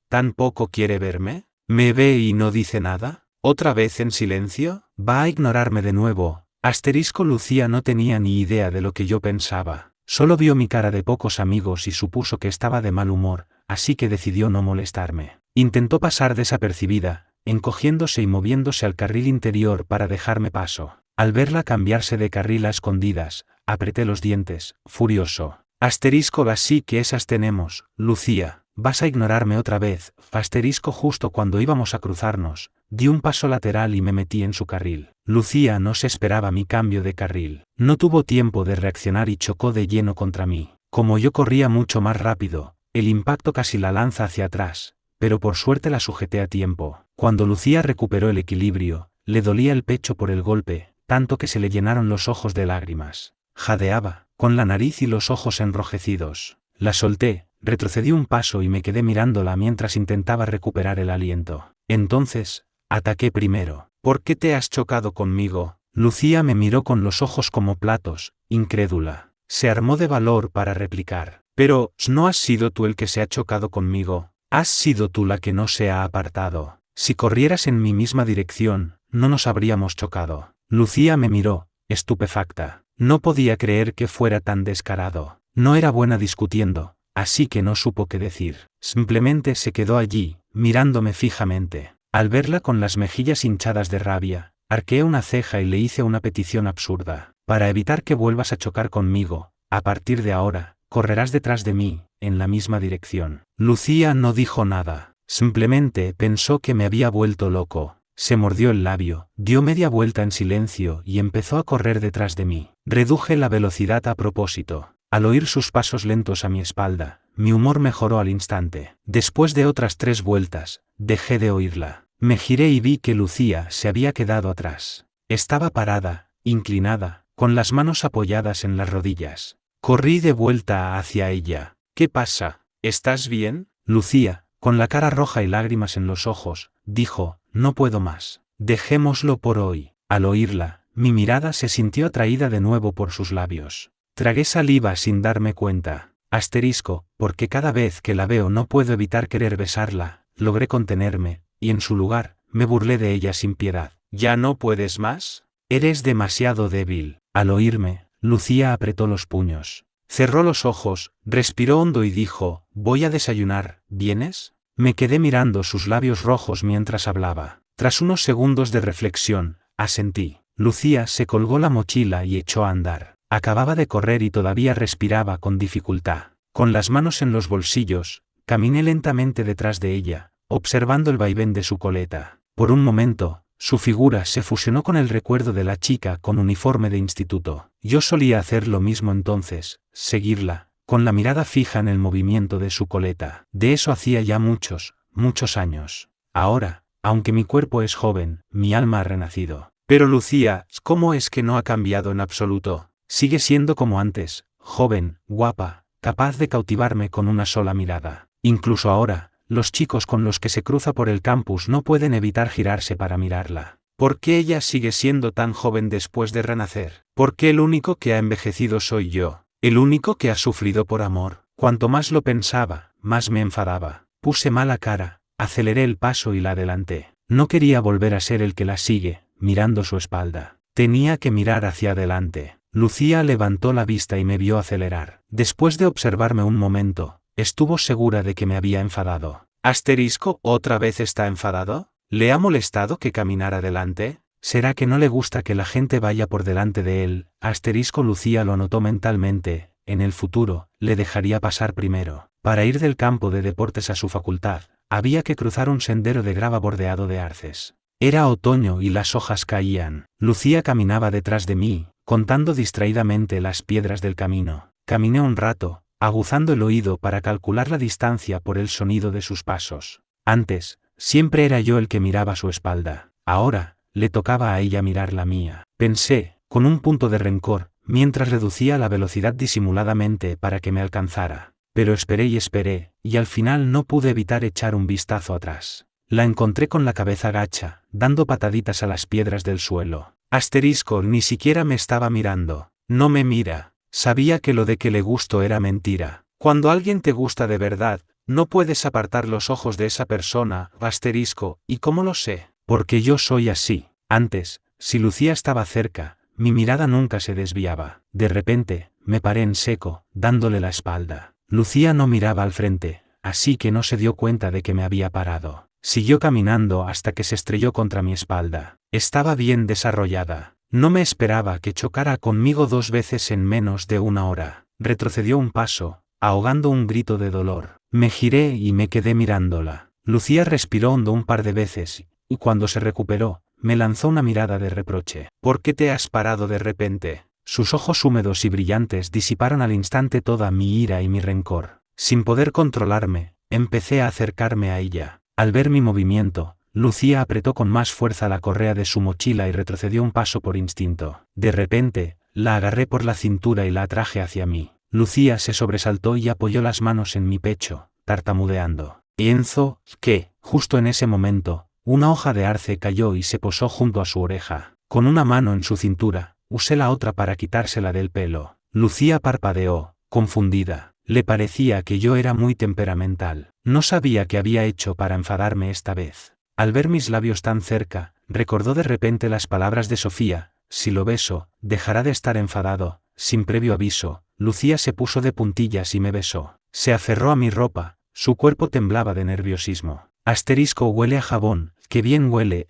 ¿Tan poco quiere verme? ¿Me ve y no dice nada? ¿Otra vez en silencio? ¿Va a ignorarme de nuevo? Lucía no tenía ni idea de lo que yo pensaba. Solo vio mi cara de pocos amigos y supuso que estaba de mal humor, así que decidió no molestarme. Intentó pasar desapercibida, encogiéndose y moviéndose al carril interior para dejarme paso. Al verla cambiarse de carril a escondidas, apreté los dientes, furioso. Así que esas tenemos, Lucía. ¿Vas a ignorarme otra vez? Justo cuando íbamos a cruzarnos, di un paso lateral y me metí en su carril. Lucía no se esperaba mi cambio de carril. No tuvo tiempo de reaccionar y chocó de lleno contra mí. Como yo corría mucho más rápido, el impacto casi la lanza hacia atrás, pero por suerte la sujeté a tiempo. Cuando Lucía recuperó el equilibrio, le dolía el pecho por el golpe, tanto que se le llenaron los ojos de lágrimas. Jadeaba, con la nariz y los ojos enrojecidos. La solté, retrocedí un paso y me quedé mirándola mientras intentaba recuperar el aliento. Entonces, ataqué primero. ¿Por qué te has chocado conmigo? Lucía me miró con los ojos como platos, incrédula. Se armó de valor para replicar. Pero, ¿no has sido tú el que se ha chocado conmigo? ¿Has sido tú la que no se ha apartado? Si corrieras en mi misma dirección, no nos habríamos chocado. Lucía me miró, estupefacta. No podía creer que fuera tan descarado. No era buena discutiendo, así que no supo qué decir. Simplemente se quedó allí, mirándome fijamente. Al verla con las mejillas hinchadas de rabia, arqueé una ceja y le hice una petición absurda. Para evitar que vuelvas a chocar conmigo, a partir de ahora, correrás detrás de mí, en la misma dirección. Lucía no dijo nada, simplemente pensó que me había vuelto loco. Se mordió el labio, dio media vuelta en silencio y empezó a correr detrás de mí. Reduje la velocidad a propósito. Al oír sus pasos lentos a mi espalda, mi humor mejoró al instante. Después de otras 3 vueltas, dejé de oírla. Me giré y vi que Lucía se había quedado atrás. Estaba parada, inclinada, con las manos apoyadas en las rodillas. Corrí de vuelta hacia ella. ¿Qué pasa? ¿Estás bien? Lucía, con la cara roja y lágrimas en los ojos, dijo, no puedo más. Dejémoslo por hoy. Al oírla, mi mirada se sintió atraída de nuevo por sus labios. Tragué saliva sin darme cuenta. Porque cada vez que la veo no puedo evitar querer besarla. Logré contenerme, y en su lugar, me burlé de ella sin piedad. ¿Ya no puedes más? Eres demasiado débil. Al oírme, Lucía apretó los puños. Cerró los ojos, respiró hondo y dijo, voy a desayunar, ¿vienes? Me quedé mirando sus labios rojos mientras hablaba. Tras unos segundos de reflexión, asentí. Lucía se colgó la mochila y echó a andar. Acababa de correr y todavía respiraba con dificultad. Con las manos en los bolsillos, caminé lentamente detrás de ella, observando el vaivén de su coleta. Por un momento, su figura se fusionó con el recuerdo de la chica con uniforme de instituto. Yo solía hacer lo mismo entonces, seguirla, con la mirada fija en el movimiento de su coleta. De eso hacía ya muchos años. Ahora, aunque mi cuerpo es joven, mi alma ha renacido. Pero Lucía, ¿cómo es que no ha cambiado en absoluto? Sigue siendo como antes, joven, guapa, capaz de cautivarme con una sola mirada. Incluso ahora, los chicos con los que se cruza por el campus no pueden evitar girarse para mirarla. ¿Por qué ella sigue siendo tan joven después de renacer? ¿Por qué el único que ha envejecido soy yo? ¿El único que ha sufrido por amor? Cuanto más lo pensaba, más me enfadaba. Puse mala cara, aceleré el paso y la adelanté. No quería volver a ser el que la sigue, mirando su espalda. Tenía que mirar hacia adelante. Lucía levantó la vista y me vio acelerar. Después de observarme un momento, estuvo segura de que me había enfadado. ¿Otra vez está enfadado? ¿Le ha molestado que caminara delante? ¿Será que no le gusta que la gente vaya por delante de él? Lucía lo notó mentalmente. En el futuro, le dejaría pasar primero. Para ir del campo de deportes a su facultad, había que cruzar un sendero de grava bordeado de arces. Era otoño y las hojas caían. Lucía caminaba detrás de mí, contando distraídamente las piedras del camino. Caminé un rato, aguzando el oído para calcular la distancia por el sonido de sus pasos. Antes, siempre era yo el que miraba su espalda. Ahora, le tocaba a ella mirar la mía. Pensé, con un punto de rencor, mientras reducía la velocidad disimuladamente para que me alcanzara. Pero esperé y al final no pude evitar echar un vistazo atrás. La encontré con la cabeza gacha, dando pataditas a las piedras del suelo. Ni siquiera me estaba mirando. No me mira. Sabía que lo de que le gusto era mentira. Cuando alguien te gusta de verdad, no puedes apartar los ojos de esa persona. ¿Y cómo lo sé? Porque yo soy así. Antes, si Lucía estaba cerca, mi mirada nunca se desviaba. De repente, me paré en seco, dándole la espalda. Lucía no miraba al frente, así que no se dio cuenta de que me había parado. Siguió caminando hasta que se estrelló contra mi espalda. Estaba bien desarrollada. No me esperaba que chocara conmigo 2 veces en menos de 1 hora. Retrocedió un paso, ahogando un grito de dolor. Me giré y me quedé mirándola. Lucía respiró hondo un par de veces, y cuando se recuperó, me lanzó una mirada de reproche. ¿Por qué te has parado de repente? Sus ojos húmedos y brillantes disiparon al instante toda mi ira y mi rencor. Sin poder controlarme, empecé a acercarme a ella. Al ver mi movimiento, Lucía apretó con más fuerza la correa de su mochila y retrocedió un paso por instinto. De repente, la agarré por la cintura y la atraje hacia mí. Lucía se sobresaltó y apoyó las manos en mi pecho, tartamudeando. «Enzo, ¿qué?» Justo en ese momento, una hoja de arce cayó y se posó junto a su oreja. Con una mano en su cintura, usé la otra para quitársela del pelo. Lucía parpadeó, confundida. Le parecía que yo era muy temperamental. No sabía qué había hecho para enfadarme esta vez. Al ver mis labios tan cerca, recordó de repente las palabras de Sofía: si lo beso, dejará de estar enfadado. Sin previo aviso, Lucía se puso de puntillas y me besó. Se aferró a mi ropa, su cuerpo temblaba de nerviosismo. «Huele a jabón, qué bien huele»,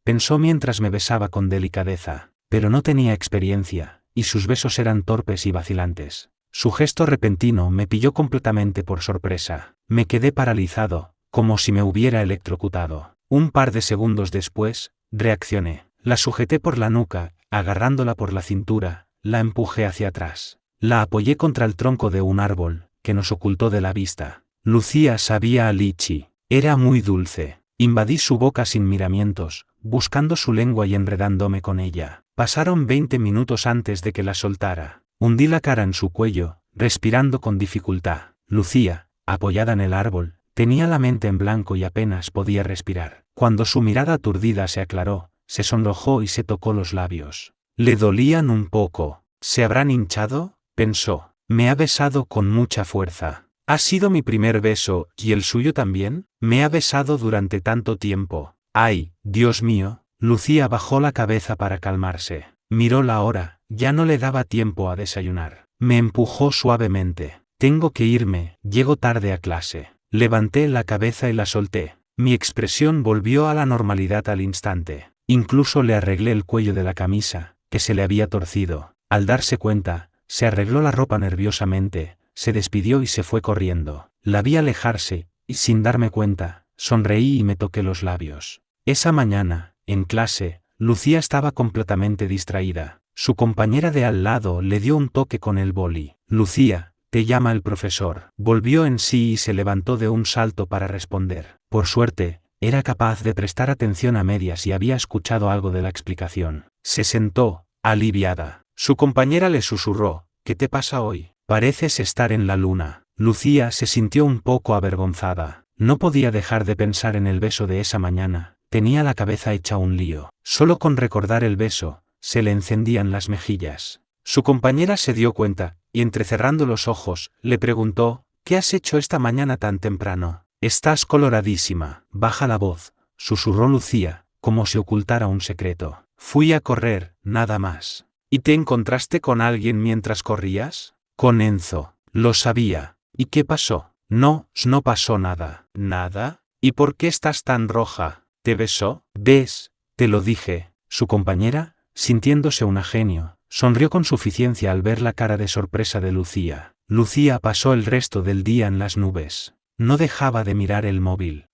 pensó mientras me besaba con delicadeza. Pero no tenía experiencia, y sus besos eran torpes y vacilantes. Su gesto repentino me pilló completamente por sorpresa. Me quedé paralizado, como si me hubiera electrocutado. Un par de segundos después, reaccioné. La sujeté por la nuca, agarrándola por la cintura, la empujé hacia atrás. La apoyé contra el tronco de un árbol, que nos ocultó de la vista. Lucía sabía a lichi. Era muy dulce. Invadí su boca sin miramientos, buscando su lengua y enredándome con ella. Pasaron 20 minutos antes de que la soltara. Hundí la cara en su cuello, respirando con dificultad. Lucía, apoyada en el árbol, tenía la mente en blanco y apenas podía respirar. Cuando su mirada aturdida se aclaró, se sonrojó y se tocó los labios. Le dolían un poco. ¿Se habrán hinchado?, pensó. Me ha besado con mucha fuerza. Ha sido mi primer beso, ¿y el suyo también? Me ha besado durante tanto tiempo. ¡Ay, Dios mío! Lucía bajó la cabeza para calmarse. Miró la hora, ya no le daba tiempo a desayunar. Me empujó suavemente. Tengo que irme, llego tarde a clase. Levanté la cabeza y la solté. Mi expresión volvió a la normalidad al instante. Incluso le arreglé el cuello de la camisa, que se le había torcido. Al darse cuenta, se arregló la ropa nerviosamente, se despidió y se fue corriendo. La vi alejarse, y sin darme cuenta, sonreí y me toqué los labios. Esa mañana, en clase, Lucía estaba completamente distraída. Su compañera de al lado le dio un toque con el boli. «Lucía, te llama el profesor». Volvió en sí y se levantó de un salto para responder. Por suerte, era capaz de prestar atención a medias y había escuchado algo de la explicación. Se sentó, aliviada. Su compañera le susurró: «¿Qué te pasa hoy? Pareces estar en la luna». Lucía se sintió un poco avergonzada. No podía dejar de pensar en el beso de esa mañana. Tenía la cabeza hecha un lío. Solo con recordar el beso, se le encendían las mejillas. Su compañera se dio cuenta, y entrecerrando los ojos, le preguntó: «¿Qué has hecho esta mañana tan temprano? Estás coloradísima». «Baja la voz», susurró Lucía, como si ocultara un secreto. «Fui a correr, nada más». ¿Y te encontraste con alguien mientras corrías? Con Enzo. Lo sabía. ¿Y qué pasó? No pasó nada. ¿Nada? ¿Y por qué estás tan roja? ¿Te besó? ¿Ves? Te lo dije. Su compañera, sintiéndose una genio, sonrió con suficiencia al ver la cara de sorpresa de Lucía. Lucía pasó el resto del día en las nubes. No dejaba de mirar el móvil.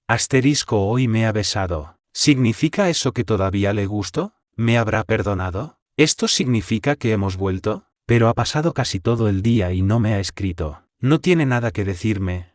Hoy me ha besado. ¿Significa eso que todavía le gusto? ¿Me habrá perdonado? ¿Esto significa que hemos vuelto? Pero ha pasado casi todo el día y no me ha escrito. No tiene nada que decirme.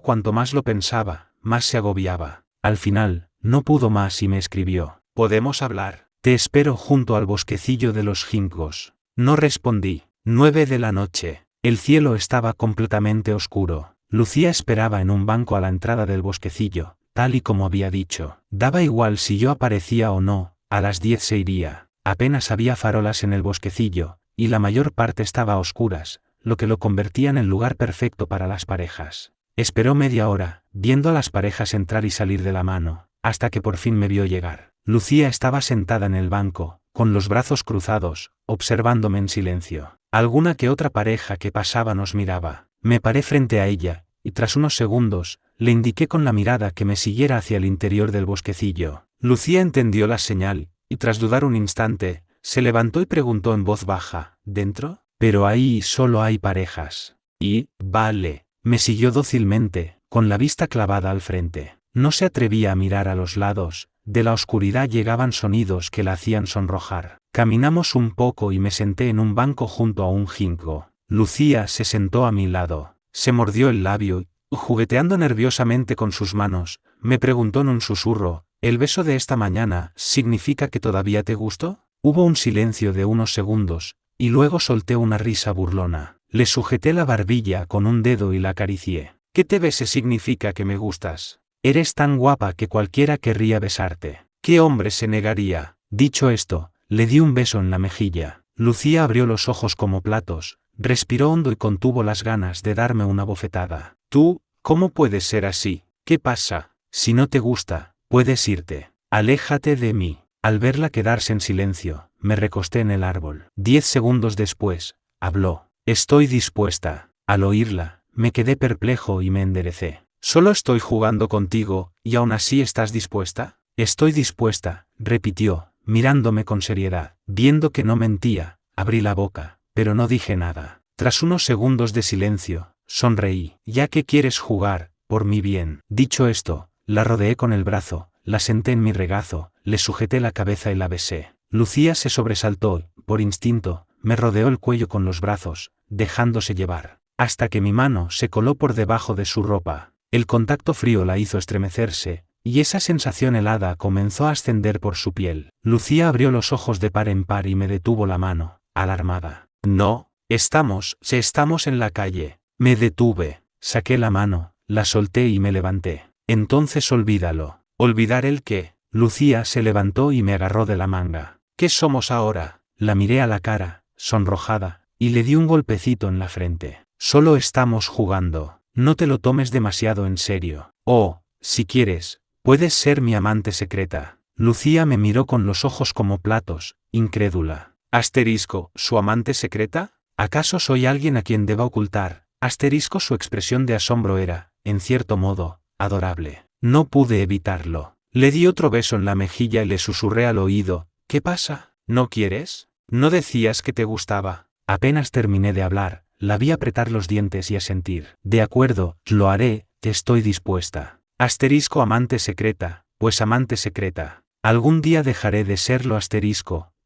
Cuanto más lo pensaba, más se agobiaba. Al final, no pudo más y me escribió. ¿Podemos hablar? Te espero junto al bosquecillo de los ginkgos. No respondí. 9 de la noche. El cielo estaba completamente oscuro. Lucía esperaba en un banco a la entrada del bosquecillo, tal y como había dicho. Daba igual si yo aparecía o no, a las 10 se iría. Apenas había farolas en el bosquecillo, y la mayor parte estaba a oscuras, lo que lo convertía en el lugar perfecto para las parejas. Esperó media hora, viendo a las parejas entrar y salir de la mano, hasta que por fin me vio llegar. Lucía estaba sentada en el banco, con los brazos cruzados, observándome en silencio. Alguna que otra pareja que pasaba nos miraba. Me paré frente a ella, y tras unos segundos, le indiqué con la mirada que me siguiera hacia el interior del bosquecillo. Lucía entendió la señal, y tras dudar un instante, se levantó y preguntó en voz baja, ¿dentro? Pero ahí solo hay parejas. Y, vale, me siguió dócilmente, con la vista clavada al frente. No se atrevía a mirar a los lados, de la oscuridad llegaban sonidos que la hacían sonrojar. Caminamos un poco y me senté en un banco junto a un ginkgo. Lucía se sentó a mi lado, se mordió el labio y, jugueteando nerviosamente con sus manos, me preguntó en un susurro, ¿el beso de esta mañana significa que todavía te gusto? Hubo un silencio de unos segundos, y luego solté una risa burlona. Le sujeté la barbilla con un dedo y la acaricié. ¿Qué te bese significa que me gustas? Eres tan guapa que cualquiera querría besarte. ¿Qué hombre se negaría? Dicho esto, le di un beso en la mejilla. Lucía abrió los ojos como platos, respiró hondo y contuvo las ganas de darme una bofetada. Tú, ¿cómo puedes ser así? ¿Qué pasa? Si no te gusta, puedes irte. Aléjate de mí. Al verla quedarse en silencio, me recosté en el árbol. 10 segundos después, habló. Estoy dispuesta. Al oírla, me quedé perplejo y me enderecé. Solo estoy jugando contigo, ¿y aún así estás dispuesta? Estoy dispuesta, repitió, mirándome con seriedad. Viendo que no mentía, abrí la boca, pero no dije nada. Tras unos segundos de silencio, sonreí. Ya que quieres jugar, por mi bien. Dicho esto, la rodeé con el brazo, la senté en mi regazo, le sujeté la cabeza y la besé. Lucía se sobresaltó, por instinto, me rodeó el cuello con los brazos, dejándose llevar, hasta que mi mano se coló por debajo de su ropa. El contacto frío la hizo estremecerse, y esa sensación helada comenzó a ascender por su piel. Lucía abrió los ojos de par en par y me detuvo la mano, alarmada. No, estamos en la calle. Me detuve, saqué la mano, la solté y me levanté. Entonces olvídalo. ¿Olvidar el qué? Lucía se levantó y me agarró de la manga. ¿Qué somos ahora? La miré a la cara, sonrojada, y le di un golpecito en la frente. Solo estamos jugando. No te lo tomes demasiado en serio. Oh, si quieres, puedes ser mi amante secreta. Lucía me miró con los ojos como platos, incrédula. ¿Su amante secreta? ¿Acaso soy alguien a quien deba ocultar? Su expresión de asombro era, en cierto modo, adorable. No pude evitarlo. Le di otro beso en la mejilla y le susurré al oído, ¿qué pasa? ¿No quieres? ¿No decías que te gustaba? Apenas terminé de hablar, la vi apretar los dientes y asentir. De acuerdo, lo haré, estoy dispuesta. Amante secreta, pues amante secreta. Algún día dejaré de serlo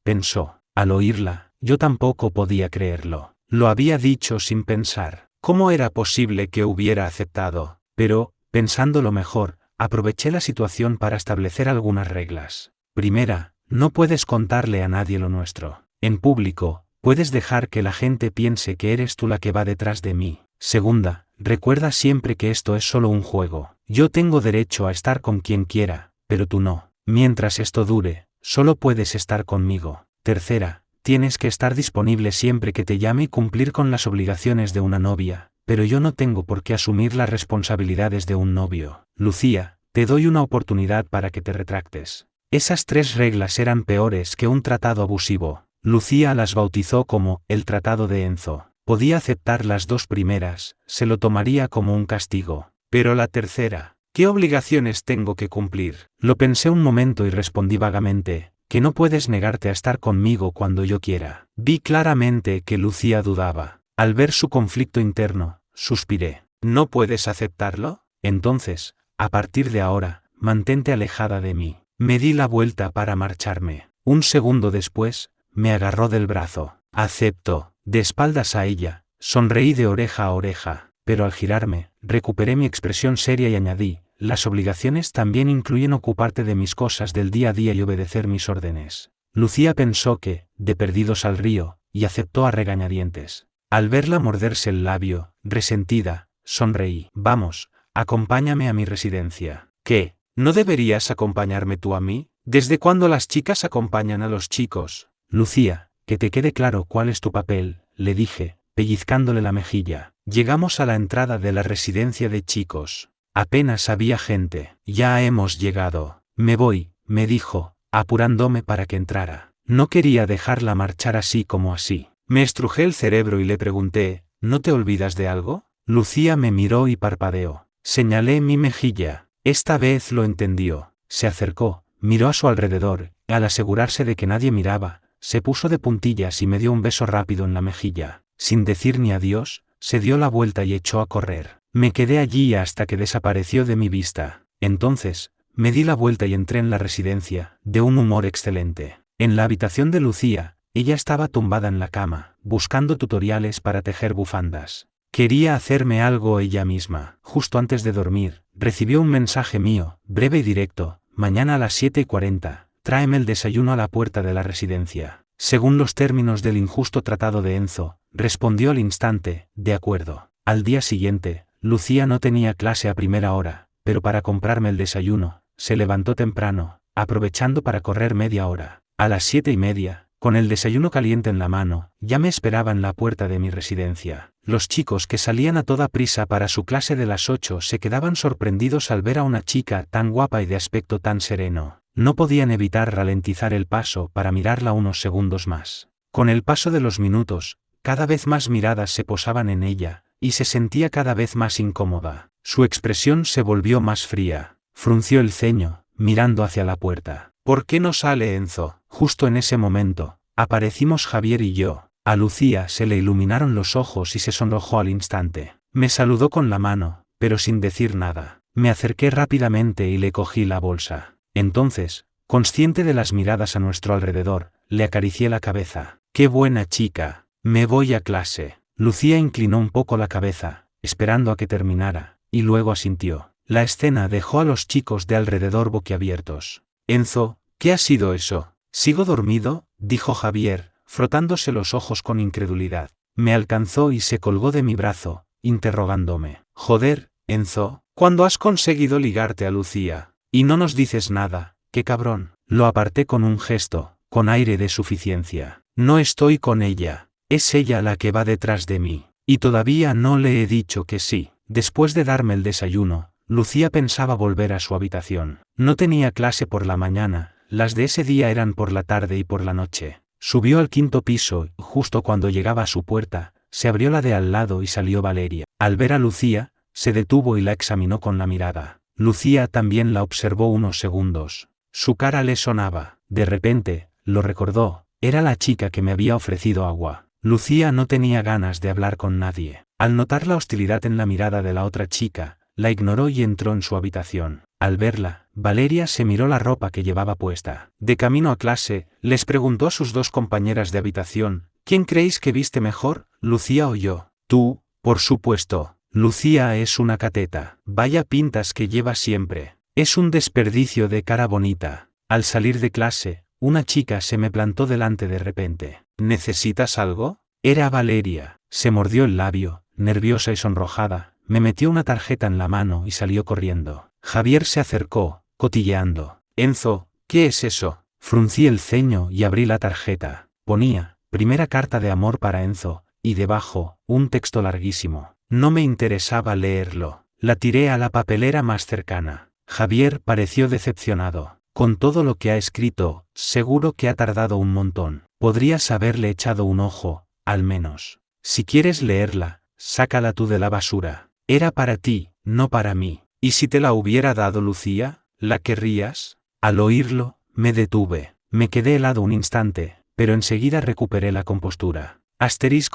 pensó. Al oírla, yo tampoco podía creerlo. Lo había dicho sin pensar. ¿Cómo era posible que hubiera aceptado? Pero, pensándolo mejor, aproveché la situación para establecer algunas reglas. Primera, no puedes contarle a nadie lo nuestro. En público, puedes dejar que la gente piense que eres tú la que va detrás de mí. Segunda, recuerda siempre que esto es solo un juego. Yo tengo derecho a estar con quien quiera, pero tú no. Mientras esto dure, solo puedes estar conmigo. Tercera, tienes que estar disponible siempre que te llame y cumplir con las obligaciones de una novia, pero yo no tengo por qué asumir las responsabilidades de un novio. Lucía, te doy una oportunidad para que te retractes. Esas 3 reglas eran peores que un tratado abusivo. Lucía las bautizó como el Tratado de Enzo. Podía aceptar las dos primeras, se lo tomaría como un castigo. Pero la tercera, ¿qué obligaciones tengo que cumplir? Lo pensé un momento y respondí vagamente, que no puedes negarte a estar conmigo cuando yo quiera. Vi claramente que Lucía dudaba. Al ver su conflicto interno, suspiré. ¿No puedes aceptarlo? Entonces, a partir de ahora, mantente alejada de mí. Me di la vuelta para marcharme. Un segundo después, me agarró del brazo. Acepto. De espaldas a ella, sonreí de oreja a oreja, pero al girarme, recuperé mi expresión seria y añadí, las obligaciones también incluyen ocuparte de mis cosas del día a día y obedecer mis órdenes. Lucía pensó que, de perdidos al río, y aceptó a regañadientes. Al verla morderse el labio, resentida, sonreí. Vamos, acompáñame a mi residencia. ¿Qué? ¿No deberías acompañarme tú a mí? ¿Desde cuándo las chicas acompañan a los chicos? Lucía, que te quede claro cuál es tu papel, le dije, pellizcándole la mejilla. Llegamos a la entrada de la residencia de chicos. Apenas había gente. Ya hemos llegado. Me voy, me dijo, apurándome para que entrara. No quería dejarla marchar así como así. Me estrujé el cerebro y le pregunté, ¿no te olvidas de algo? Lucía me miró y parpadeó. Señalé mi mejilla. Esta vez lo entendió. Se acercó, miró a su alrededor, y al asegurarse de que nadie miraba, se puso de puntillas y me dio un beso rápido en la mejilla. Sin decir ni adiós, se dio la vuelta y echó a correr. Me quedé allí hasta que desapareció de mi vista. Entonces, me di la vuelta y entré en la residencia, de un humor excelente. En la habitación de Lucía, ella estaba tumbada en la cama, buscando tutoriales para tejer bufandas. Quería hacerme algo ella misma. Justo antes de dormir, recibió un mensaje mío, breve y directo, mañana a las 7:40. Tráeme el desayuno a la puerta de la residencia. Según los términos del injusto tratado de Enzo, respondió al instante, de acuerdo. Al día siguiente, Lucía no tenía clase a primera hora, pero para comprarme el desayuno, se levantó temprano, aprovechando para correr media hora. A las 7:30, con el desayuno caliente en la mano, ya me esperaba en la puerta de mi residencia. Los chicos que salían a toda prisa para su clase de las 8 se quedaban sorprendidos al ver a una chica tan guapa y de aspecto tan sereno. No podían evitar ralentizar el paso para mirarla unos segundos más. Con el paso de los minutos, cada vez más miradas se posaban en ella, y se sentía cada vez más incómoda. Su expresión se volvió más fría. Frunció el ceño, mirando hacia la puerta. ¿Por qué no sale Enzo? Justo en ese momento, aparecimos Javier y yo. A Lucía se le iluminaron los ojos y se sonrojó al instante. Me saludó con la mano, pero sin decir nada. Me acerqué rápidamente y le cogí la bolsa. Entonces, consciente de las miradas a nuestro alrededor, le acaricié la cabeza. ¡Qué buena chica! Me voy a clase. Lucía inclinó un poco la cabeza, esperando a que terminara, y luego asintió. La escena dejó a los chicos de alrededor boquiabiertos. Enzo, ¿qué ha sido eso? ¿Sigo dormido?, dijo Javier, frotándose los ojos con incredulidad. Me alcanzó y se colgó de mi brazo, interrogándome. Joder, Enzo, ¿cuándo has conseguido ligarte a Lucía? Y no nos dices nada, qué cabrón. Lo aparté con un gesto, con aire de suficiencia. No estoy con ella, es ella la que va detrás de mí. Y todavía no le he dicho que sí. Después de darme el desayuno, Lucía pensaba volver a su habitación. No tenía clase por la mañana, las de ese día eran por la tarde y por la noche. Subió al 5.º piso y, justo cuando llegaba a su puerta, se abrió la de al lado y salió Valeria. Al ver a Lucía, se detuvo y la examinó con la mirada. Lucía también la observó unos segundos. Su cara le sonaba. De repente, lo recordó, era la chica que me había ofrecido agua. Lucía no tenía ganas de hablar con nadie. Al notar la hostilidad en la mirada de la otra chica, la ignoró y entró en su habitación. Al verla, Valeria se miró la ropa que llevaba puesta. De camino a clase, les preguntó a sus dos compañeras de habitación, ¿quién creéis que viste mejor, Lucía o yo? Tú, por supuesto. Lucía es una cateta. Vaya pintas que lleva siempre. Es un desperdicio de cara bonita. Al salir de clase, una chica se me plantó delante de repente. ¿Necesitas algo? Era Valeria. Se mordió el labio, nerviosa y sonrojada, me metió una tarjeta en la mano y salió corriendo. Javier se acercó, cotilleando. Enzo, ¿qué es eso? Fruncí el ceño y abrí la tarjeta. Ponía, primera carta de amor para Enzo, y debajo, un texto larguísimo. No me interesaba leerlo. La tiré a la papelera más cercana. Javier pareció decepcionado. Con todo lo que ha escrito, seguro que ha tardado un montón. Podrías haberle echado un ojo, al menos. Si quieres leerla, sácala tú de la basura. Era para ti, no para mí. ¿Y si te la hubiera dado Lucía, la querrías? Al oírlo, me detuve. Me quedé helado un instante, pero enseguida recuperé la compostura.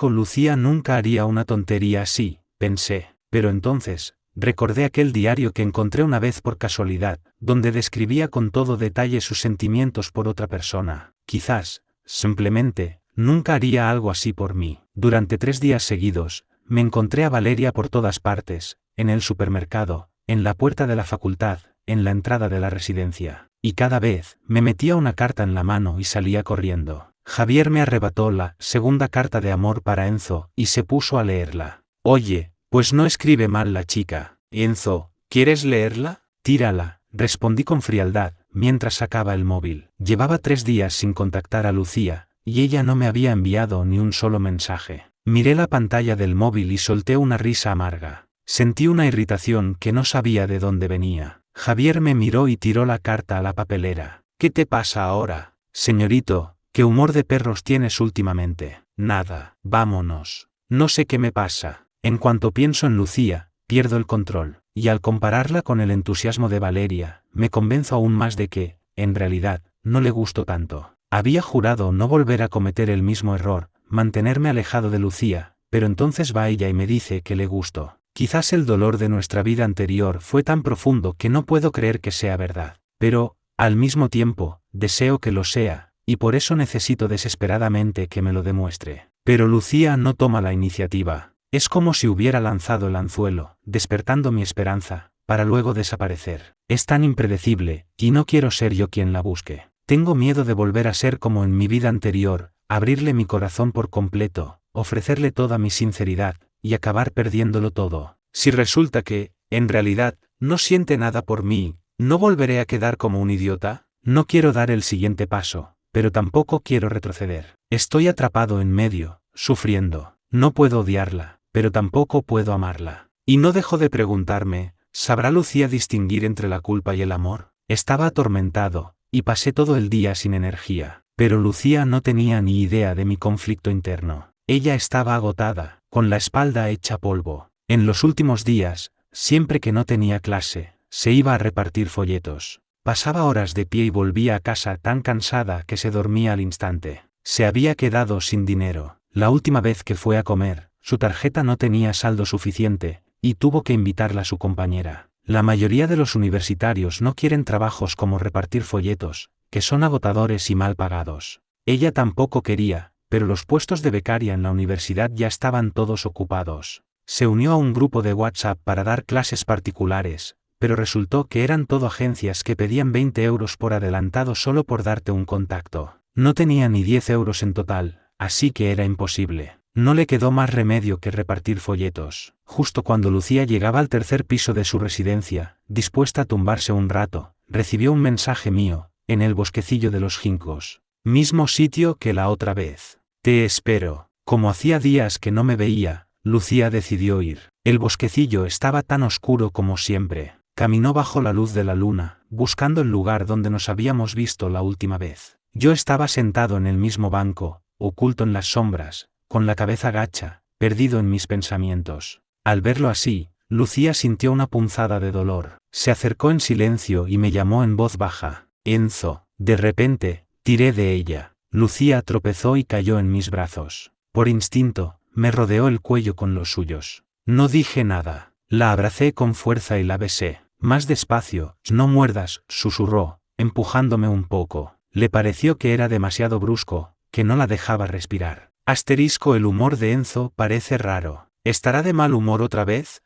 Lucía nunca haría una tontería así, pensé. Pero entonces, recordé aquel diario que encontré una vez por casualidad, donde describía con todo detalle sus sentimientos por otra persona. Quizás, simplemente, nunca haría algo así por mí. Durante 3 días seguidos, me encontré a Valeria por todas partes, en el supermercado, en la puerta de la facultad, en la entrada de la residencia. Y cada vez, me metía una carta en la mano y salía corriendo. Javier me arrebató la segunda carta de amor para Enzo, y se puso a leerla. Oye, pues no escribe mal la chica. Enzo, ¿quieres leerla? Tírala, respondí con frialdad, mientras sacaba el móvil. Llevaba 3 días sin contactar a Lucía, y ella no me había enviado ni un solo mensaje. Miré la pantalla del móvil y solté una risa amarga. Sentí una irritación que no sabía de dónde venía. Javier me miró y tiró la carta a la papelera. ¿Qué te pasa ahora, señorito? ¿Qué humor de perros tienes últimamente? Nada, vámonos. No sé qué me pasa. En cuanto pienso en Lucía, pierdo el control, y al compararla con el entusiasmo de Valeria, me convenzo aún más de que, en realidad, no le gusto tanto. Había jurado no volver a cometer el mismo error, mantenerme alejado de Lucía, pero entonces va ella y me dice que le gusto. Quizás el dolor de nuestra vida anterior fue tan profundo que no puedo creer que sea verdad. Pero, al mismo tiempo, deseo que lo sea, y por eso necesito desesperadamente que me lo demuestre. Pero Lucía no toma la iniciativa. Es como si hubiera lanzado el anzuelo, despertando mi esperanza, para luego desaparecer. Es tan impredecible, y no quiero ser yo quien la busque. Tengo miedo de volver a ser como en mi vida anterior, abrirle mi corazón por completo, ofrecerle toda mi sinceridad, y acabar perdiéndolo todo. Si resulta que, en realidad, no siente nada por mí, ¿no volveré a quedar como un idiota? No quiero dar el siguiente paso, pero tampoco quiero retroceder. Estoy atrapado en medio, sufriendo. No puedo odiarla, pero tampoco puedo amarla. Y no dejo de preguntarme, ¿sabrá Lucía distinguir entre la culpa y el amor? Estaba atormentado, y pasé todo el día sin energía. Pero Lucía no tenía ni idea de mi conflicto interno. Ella estaba agotada, con la espalda hecha polvo. En los últimos días, siempre que no tenía clase, se iba a repartir folletos. Pasaba horas de pie y volvía a casa tan cansada que se dormía al instante. Se había quedado sin dinero. La última vez que fue a comer, su tarjeta no tenía saldo suficiente, y tuvo que invitarla a su compañera. La mayoría de los universitarios no quieren trabajos como repartir folletos, que son agotadores y mal pagados. Ella tampoco quería, pero los puestos de becaria en la universidad ya estaban todos ocupados. Se unió a un grupo de WhatsApp para dar clases particulares, pero resultó que eran todo agencias que pedían 20 euros por adelantado solo por darte un contacto. No tenía ni 10 euros en total, así que era imposible. No le quedó más remedio que repartir folletos. Justo cuando Lucía llegaba al 3er piso de su residencia, dispuesta a tumbarse un rato, recibió un mensaje mío, en el bosquecillo de los Ginkgos. Mismo sitio que la otra vez. Te espero. Como hacía días que no me veía, Lucía decidió ir. El bosquecillo estaba tan oscuro como siempre. Caminó bajo la luz de la luna, buscando el lugar donde nos habíamos visto la última vez. Yo estaba sentado en el mismo banco, oculto en las sombras, con la cabeza gacha, perdido en mis pensamientos. Al verlo así, Lucía sintió una punzada de dolor. Se acercó en silencio y me llamó en voz baja. Enzo. De repente, tiré de ella. Lucía tropezó y cayó en mis brazos. Por instinto, me rodeó el cuello con los suyos. No dije nada. La abracé con fuerza y la besé. Más despacio. No muerdas, susurró, empujándome un poco. Le pareció que era demasiado brusco, que no la dejaba respirar. El humor de Enzo parece raro. ¿Estará de mal humor otra vez?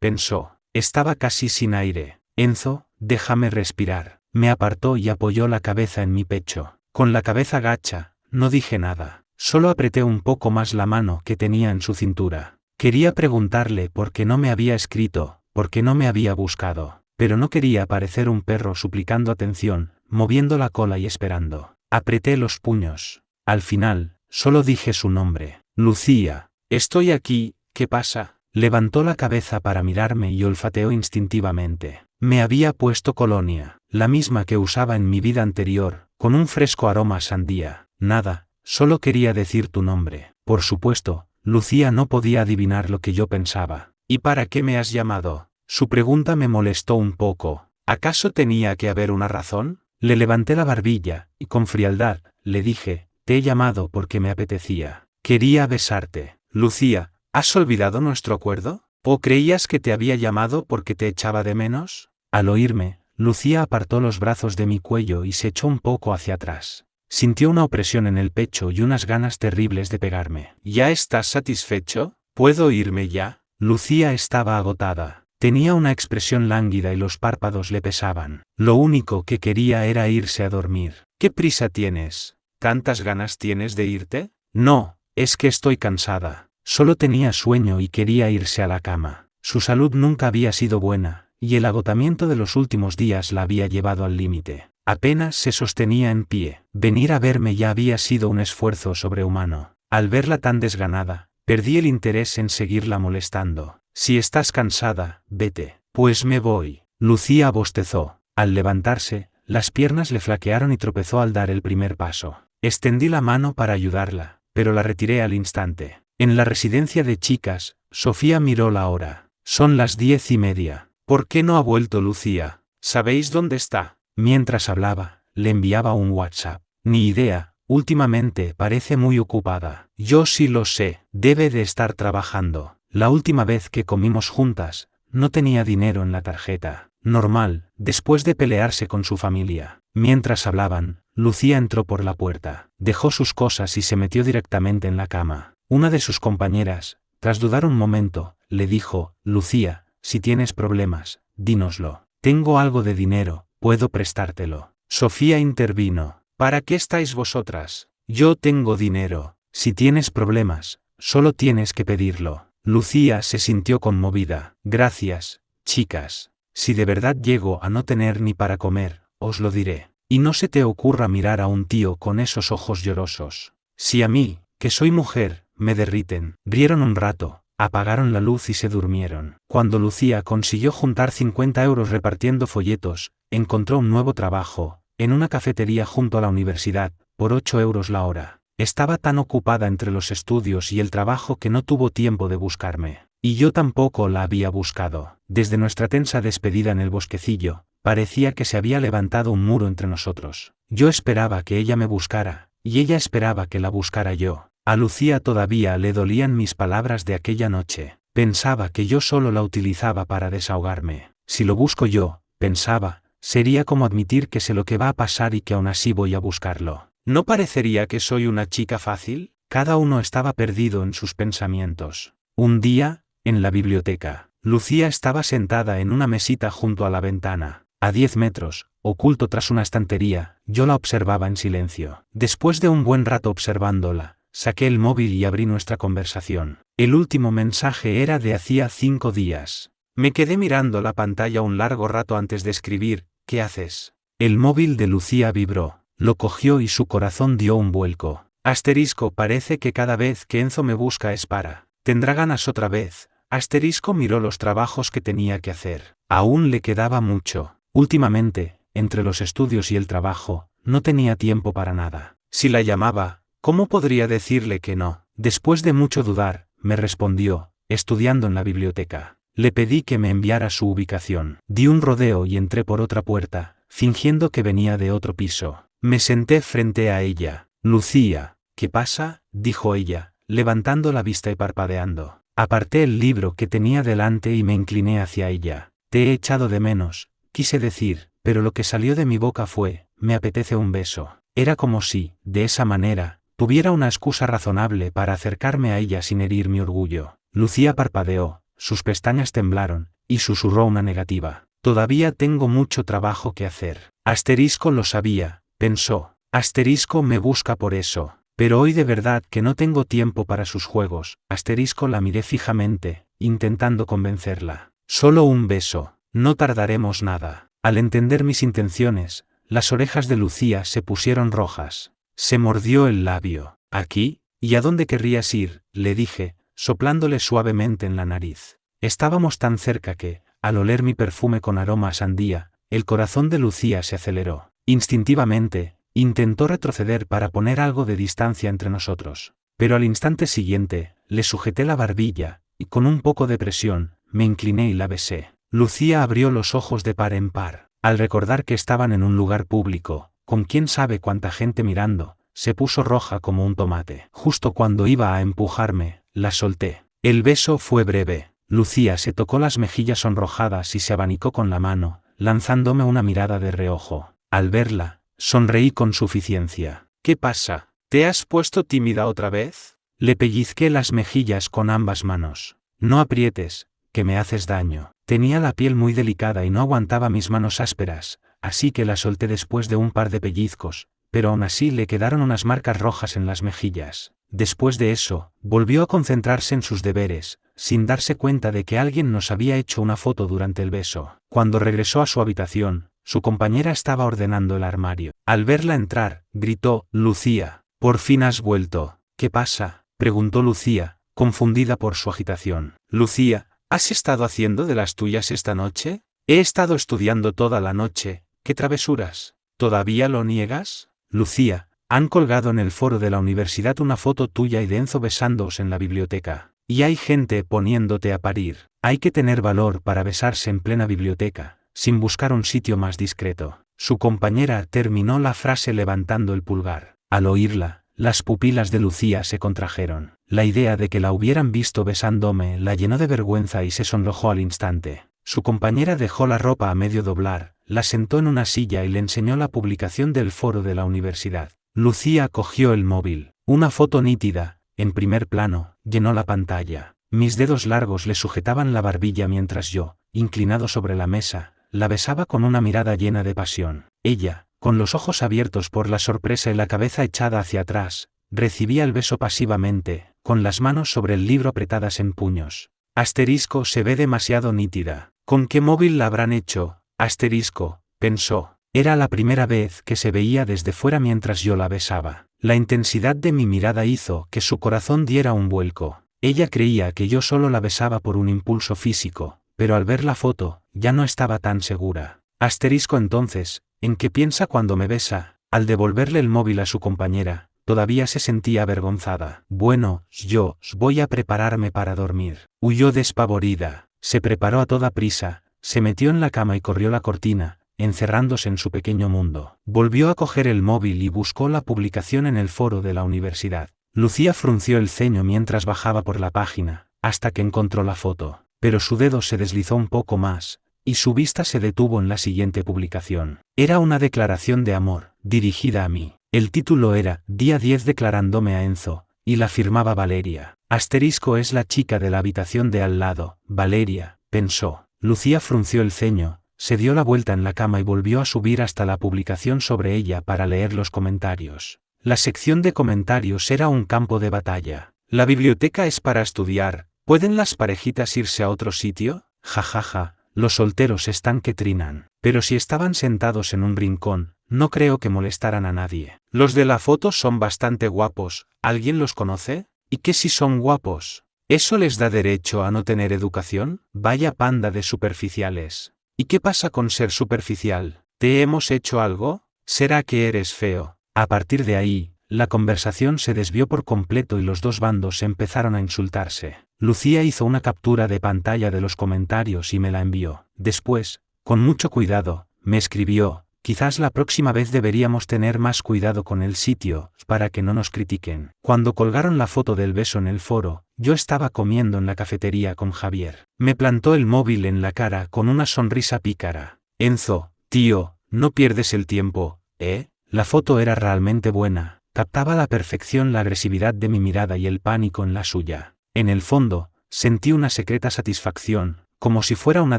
Pensó. Estaba casi sin aire. Enzo, déjame respirar. Me apartó y apoyó la cabeza en mi pecho. Con la cabeza gacha, no dije nada. Solo apreté un poco más la mano que tenía en su cintura. Quería preguntarle por qué no me había escrito, por qué no me había buscado. Pero no quería parecer un perro suplicando atención, moviendo la cola y esperando. Apreté los puños. Al final, solo dije su nombre. Lucía. Estoy aquí, ¿qué pasa? Levantó la cabeza para mirarme y olfateó instintivamente. Me había puesto colonia, la misma que usaba en mi vida anterior, con un fresco aroma a sandía. Nada, solo quería decir tu nombre. Por supuesto, Lucía no podía adivinar lo que yo pensaba. ¿Y para qué me has llamado? Su pregunta me molestó un poco. ¿Acaso tenía que haber una razón? Le levanté la barbilla, y con frialdad, le dije, te he llamado porque me apetecía. Quería besarte. Lucía, ¿has olvidado nuestro acuerdo? ¿O creías que te había llamado porque te echaba de menos? Al oírme, Lucía apartó los brazos de mi cuello y se echó un poco hacia atrás. Sintió una opresión en el pecho y unas ganas terribles de pegarme. ¿Ya estás satisfecho? ¿Puedo irme ya? Lucía estaba agotada. Tenía una expresión lánguida y los párpados le pesaban. Lo único que quería era irse a dormir. ¿Qué prisa tienes? ¿Tantas ganas tienes de irte? No, es que estoy cansada. Solo tenía sueño y quería irse a la cama. Su salud nunca había sido buena, y el agotamiento de los últimos días la había llevado al límite. Apenas se sostenía en pie. Venir a verme ya había sido un esfuerzo sobrehumano. Al verla tan desganada, perdí el interés en seguirla molestando. Si estás cansada, vete. Pues me voy. Lucía bostezó. Al levantarse, las piernas le flaquearon y tropezó al dar el primer paso. Extendí la mano para ayudarla, pero la retiré al instante. En la residencia de chicas, Sofía miró la hora. Son las 10:30. ¿Por qué no ha vuelto Lucía? ¿Sabéis dónde está? Mientras hablaba, le enviaba un WhatsApp. Ni idea, últimamente parece muy ocupada. Yo sí lo sé, debe de estar trabajando. La última vez que comimos juntas, no tenía dinero en la tarjeta. Normal, después de pelearse con su familia. Mientras hablaban, Lucía entró por la puerta, dejó sus cosas y se metió directamente en la cama. Una de sus compañeras, tras dudar un momento, le dijo, Lucía, si tienes problemas, dínoslo. Tengo algo de dinero, puedo prestártelo. Sofía intervino. ¿Para qué estáis vosotras? Yo tengo dinero. Si tienes problemas, solo tienes que pedirlo. Lucía se sintió conmovida. Gracias, chicas. Si de verdad llego a no tener ni para comer, os lo diré. Y no se te ocurra mirar a un tío con esos ojos llorosos. Si a mí, que soy mujer, me derriten. Rieron un rato, apagaron la luz y se durmieron. Cuando Lucía consiguió juntar 50 euros repartiendo folletos, encontró un nuevo trabajo, en una cafetería junto a la universidad, por 8 euros la hora. Estaba tan ocupada entre los estudios y el trabajo que no tuvo tiempo de buscarme. Y yo tampoco la había buscado. Desde nuestra tensa despedida en el bosquecillo, parecía que se había levantado un muro entre nosotros. Yo esperaba que ella me buscara, y ella esperaba que la buscara yo. A Lucía todavía le dolían mis palabras de aquella noche. Pensaba que yo solo la utilizaba para desahogarme. Si lo busco yo, pensaba, sería como admitir que sé lo que va a pasar y que aún así voy a buscarlo. ¿No parecería que soy una chica fácil? Cada uno estaba perdido en sus pensamientos. Un día, en la biblioteca, Lucía estaba sentada en una mesita junto a la ventana. A 10 metros, oculto tras una estantería, yo la observaba en silencio. Después de un buen rato observándola, saqué el móvil y abrí nuestra conversación. El último mensaje era de hacía 5 días. Me quedé mirando la pantalla un largo rato antes de escribir, ¿qué haces? El móvil de Lucía vibró. Lo cogió y su corazón dio un vuelco. Asterisco, parece que cada vez que Enzo me busca es para. ¿Tendrá ganas otra vez? Asterisco miró los trabajos que tenía que hacer. Aún le quedaba mucho. Últimamente, entre los estudios y el trabajo, no tenía tiempo para nada. Si la llamaba, ¿cómo podría decirle que no? Después de mucho dudar, me respondió, estudiando en la biblioteca. Le pedí que me enviara su ubicación. Di un rodeo y entré por otra puerta, fingiendo que venía de otro piso. Me senté frente a ella. Lucía, ¿qué pasa?, dijo ella, levantando la vista y parpadeando. Aparté el libro que tenía delante y me incliné hacia ella. Te he echado de menos, quise decir, pero lo que salió de mi boca fue, me apetece un beso. Era como si, de esa manera, tuviera una excusa razonable para acercarme a ella sin herir mi orgullo. Lucía parpadeó, sus pestañas temblaron, y susurró una negativa. Todavía tengo mucho trabajo que hacer. Asterisco lo sabía, pensó. Asterisco me busca por eso. Pero hoy de verdad que no tengo tiempo para sus juegos. Asterisco la miré fijamente, intentando convencerla. Solo un beso. No tardaremos nada. Al entender mis intenciones, las orejas de Lucía se pusieron rojas. Se mordió el labio. ¿Aquí? ¿Y a dónde querrías ir?, le dije, soplándole suavemente en la nariz. Estábamos tan cerca que, Al oler mi perfume con aroma a sandía, el corazón de Lucía se aceleró. Instintivamente, intentó retroceder para poner algo de distancia entre nosotros. Pero al instante siguiente, le sujeté la barbilla, y con un poco de presión, me incliné y la besé. Lucía abrió los ojos de par en par. Al recordar que estaban en un lugar público, con quién sabe cuánta gente mirando, se puso roja como un tomate. Justo cuando iba a empujarme, la solté. El beso fue breve. Lucía se tocó las mejillas sonrojadas y se abanicó con la mano, lanzándome una mirada de reojo. Al verla, sonreí con suficiencia. ¿Qué pasa? ¿Te has puesto tímida otra vez? Le pellizqué las mejillas con ambas manos. No aprietes, que me haces daño. Tenía la piel muy delicada y no aguantaba mis manos ásperas, así que la solté después de un par de pellizcos, pero aún así le quedaron unas marcas rojas en las mejillas. Después de eso, volvió a concentrarse en sus deberes, sin darse cuenta de que alguien nos había hecho una foto durante el beso. Cuando regresó a su habitación, su compañera estaba ordenando el armario. Al verla entrar, gritó: «Lucía, por fin has vuelto». «¿Qué pasa?», preguntó Lucía, confundida por su agitación. «Lucía, ¿has estado haciendo de las tuyas esta noche?». «He estado estudiando toda la noche». «¿Qué travesuras? ¿Todavía lo niegas?». «Lucía, han colgado en el foro de la universidad una foto tuya y de Enzo besándoos en la biblioteca. Y hay gente poniéndote a parir. Hay que tener valor para besarse en plena biblioteca, sin buscar un sitio más discreto». Su compañera terminó la frase levantando el pulgar. Al oírla, las pupilas de Lucía se contrajeron. La idea de que la hubieran visto besándome la llenó de vergüenza y se sonrojó al instante. Su compañera dejó la ropa a medio doblar, la sentó en una silla y le enseñó la publicación del foro de la universidad. Lucía cogió el móvil. Una foto nítida, en primer plano, llenó la pantalla. Mis dedos largos le sujetaban la barbilla mientras yo, inclinado sobre la mesa, la besaba con una mirada llena de pasión. Ella, con los ojos abiertos por la sorpresa y la cabeza echada hacia atrás, recibía el beso pasivamente, con las manos sobre el libro apretadas en puños. Asterisco, se ve demasiado nítida. ¿Con qué móvil la habrán hecho? Asterisco, pensó. Era la primera vez que se veía desde fuera mientras yo la besaba. La intensidad de mi mirada hizo que su corazón diera un vuelco. Ella creía que yo solo la besaba por un impulso físico, pero al ver la foto, ya no estaba tan segura. Asterisco, entonces, ¿en qué piensa cuando me besa? Al devolverle el móvil a su compañera, todavía se sentía avergonzada. Bueno, yo voy a prepararme para dormir. Huyó despavorida. Se preparó a toda prisa, se metió en la cama y corrió la cortina, encerrándose en su pequeño mundo. Volvió a coger el móvil y buscó la publicación en el foro de la universidad. Lucía frunció el ceño mientras bajaba por la página, hasta que encontró la foto, pero su dedo se deslizó un poco más, y su vista se detuvo en la siguiente publicación. Era una declaración de amor, dirigida a mí. El título era «Día 10 declarándome a Enzo», y la firmaba Valeria. Asterisco, es la chica de la habitación de al lado. Valeria, pensó. Lucía frunció el ceño, se dio la vuelta en la cama y volvió a subir hasta la publicación sobre ella para leer los comentarios. La sección de comentarios era un campo de batalla. «La biblioteca es para estudiar. ¿Pueden las parejitas irse a otro sitio? Jajaja, los solteros están que trinan». Pero si estaban sentados en un rincón, no creo que molestaran a nadie. «Los de la foto son bastante guapos. ¿Alguien los conoce? ¿Y qué si son guapos? ¿Eso les da derecho a no tener educación? Vaya panda de superficiales. ¿Y qué pasa con ser superficial? ¿Te hemos hecho algo? ¿Será que eres feo?». A partir de ahí, la conversación se desvió por completo y los dos bandos empezaron a insultarse. Lucía hizo una captura de pantalla de los comentarios y me la envió. Después, con mucho cuidado, me escribió: «Quizás la próxima vez deberíamos tener más cuidado con el sitio, para que no nos critiquen». Cuando colgaron la foto del beso en el foro, yo estaba comiendo en la cafetería con Javier. Me plantó el móvil en la cara con una sonrisa pícara. «Enzo, tío, no pierdes el tiempo, ¿eh?». La foto era realmente buena, captaba a la perfección la agresividad de mi mirada y el pánico en la suya. En el fondo, sentí una secreta satisfacción, como si fuera una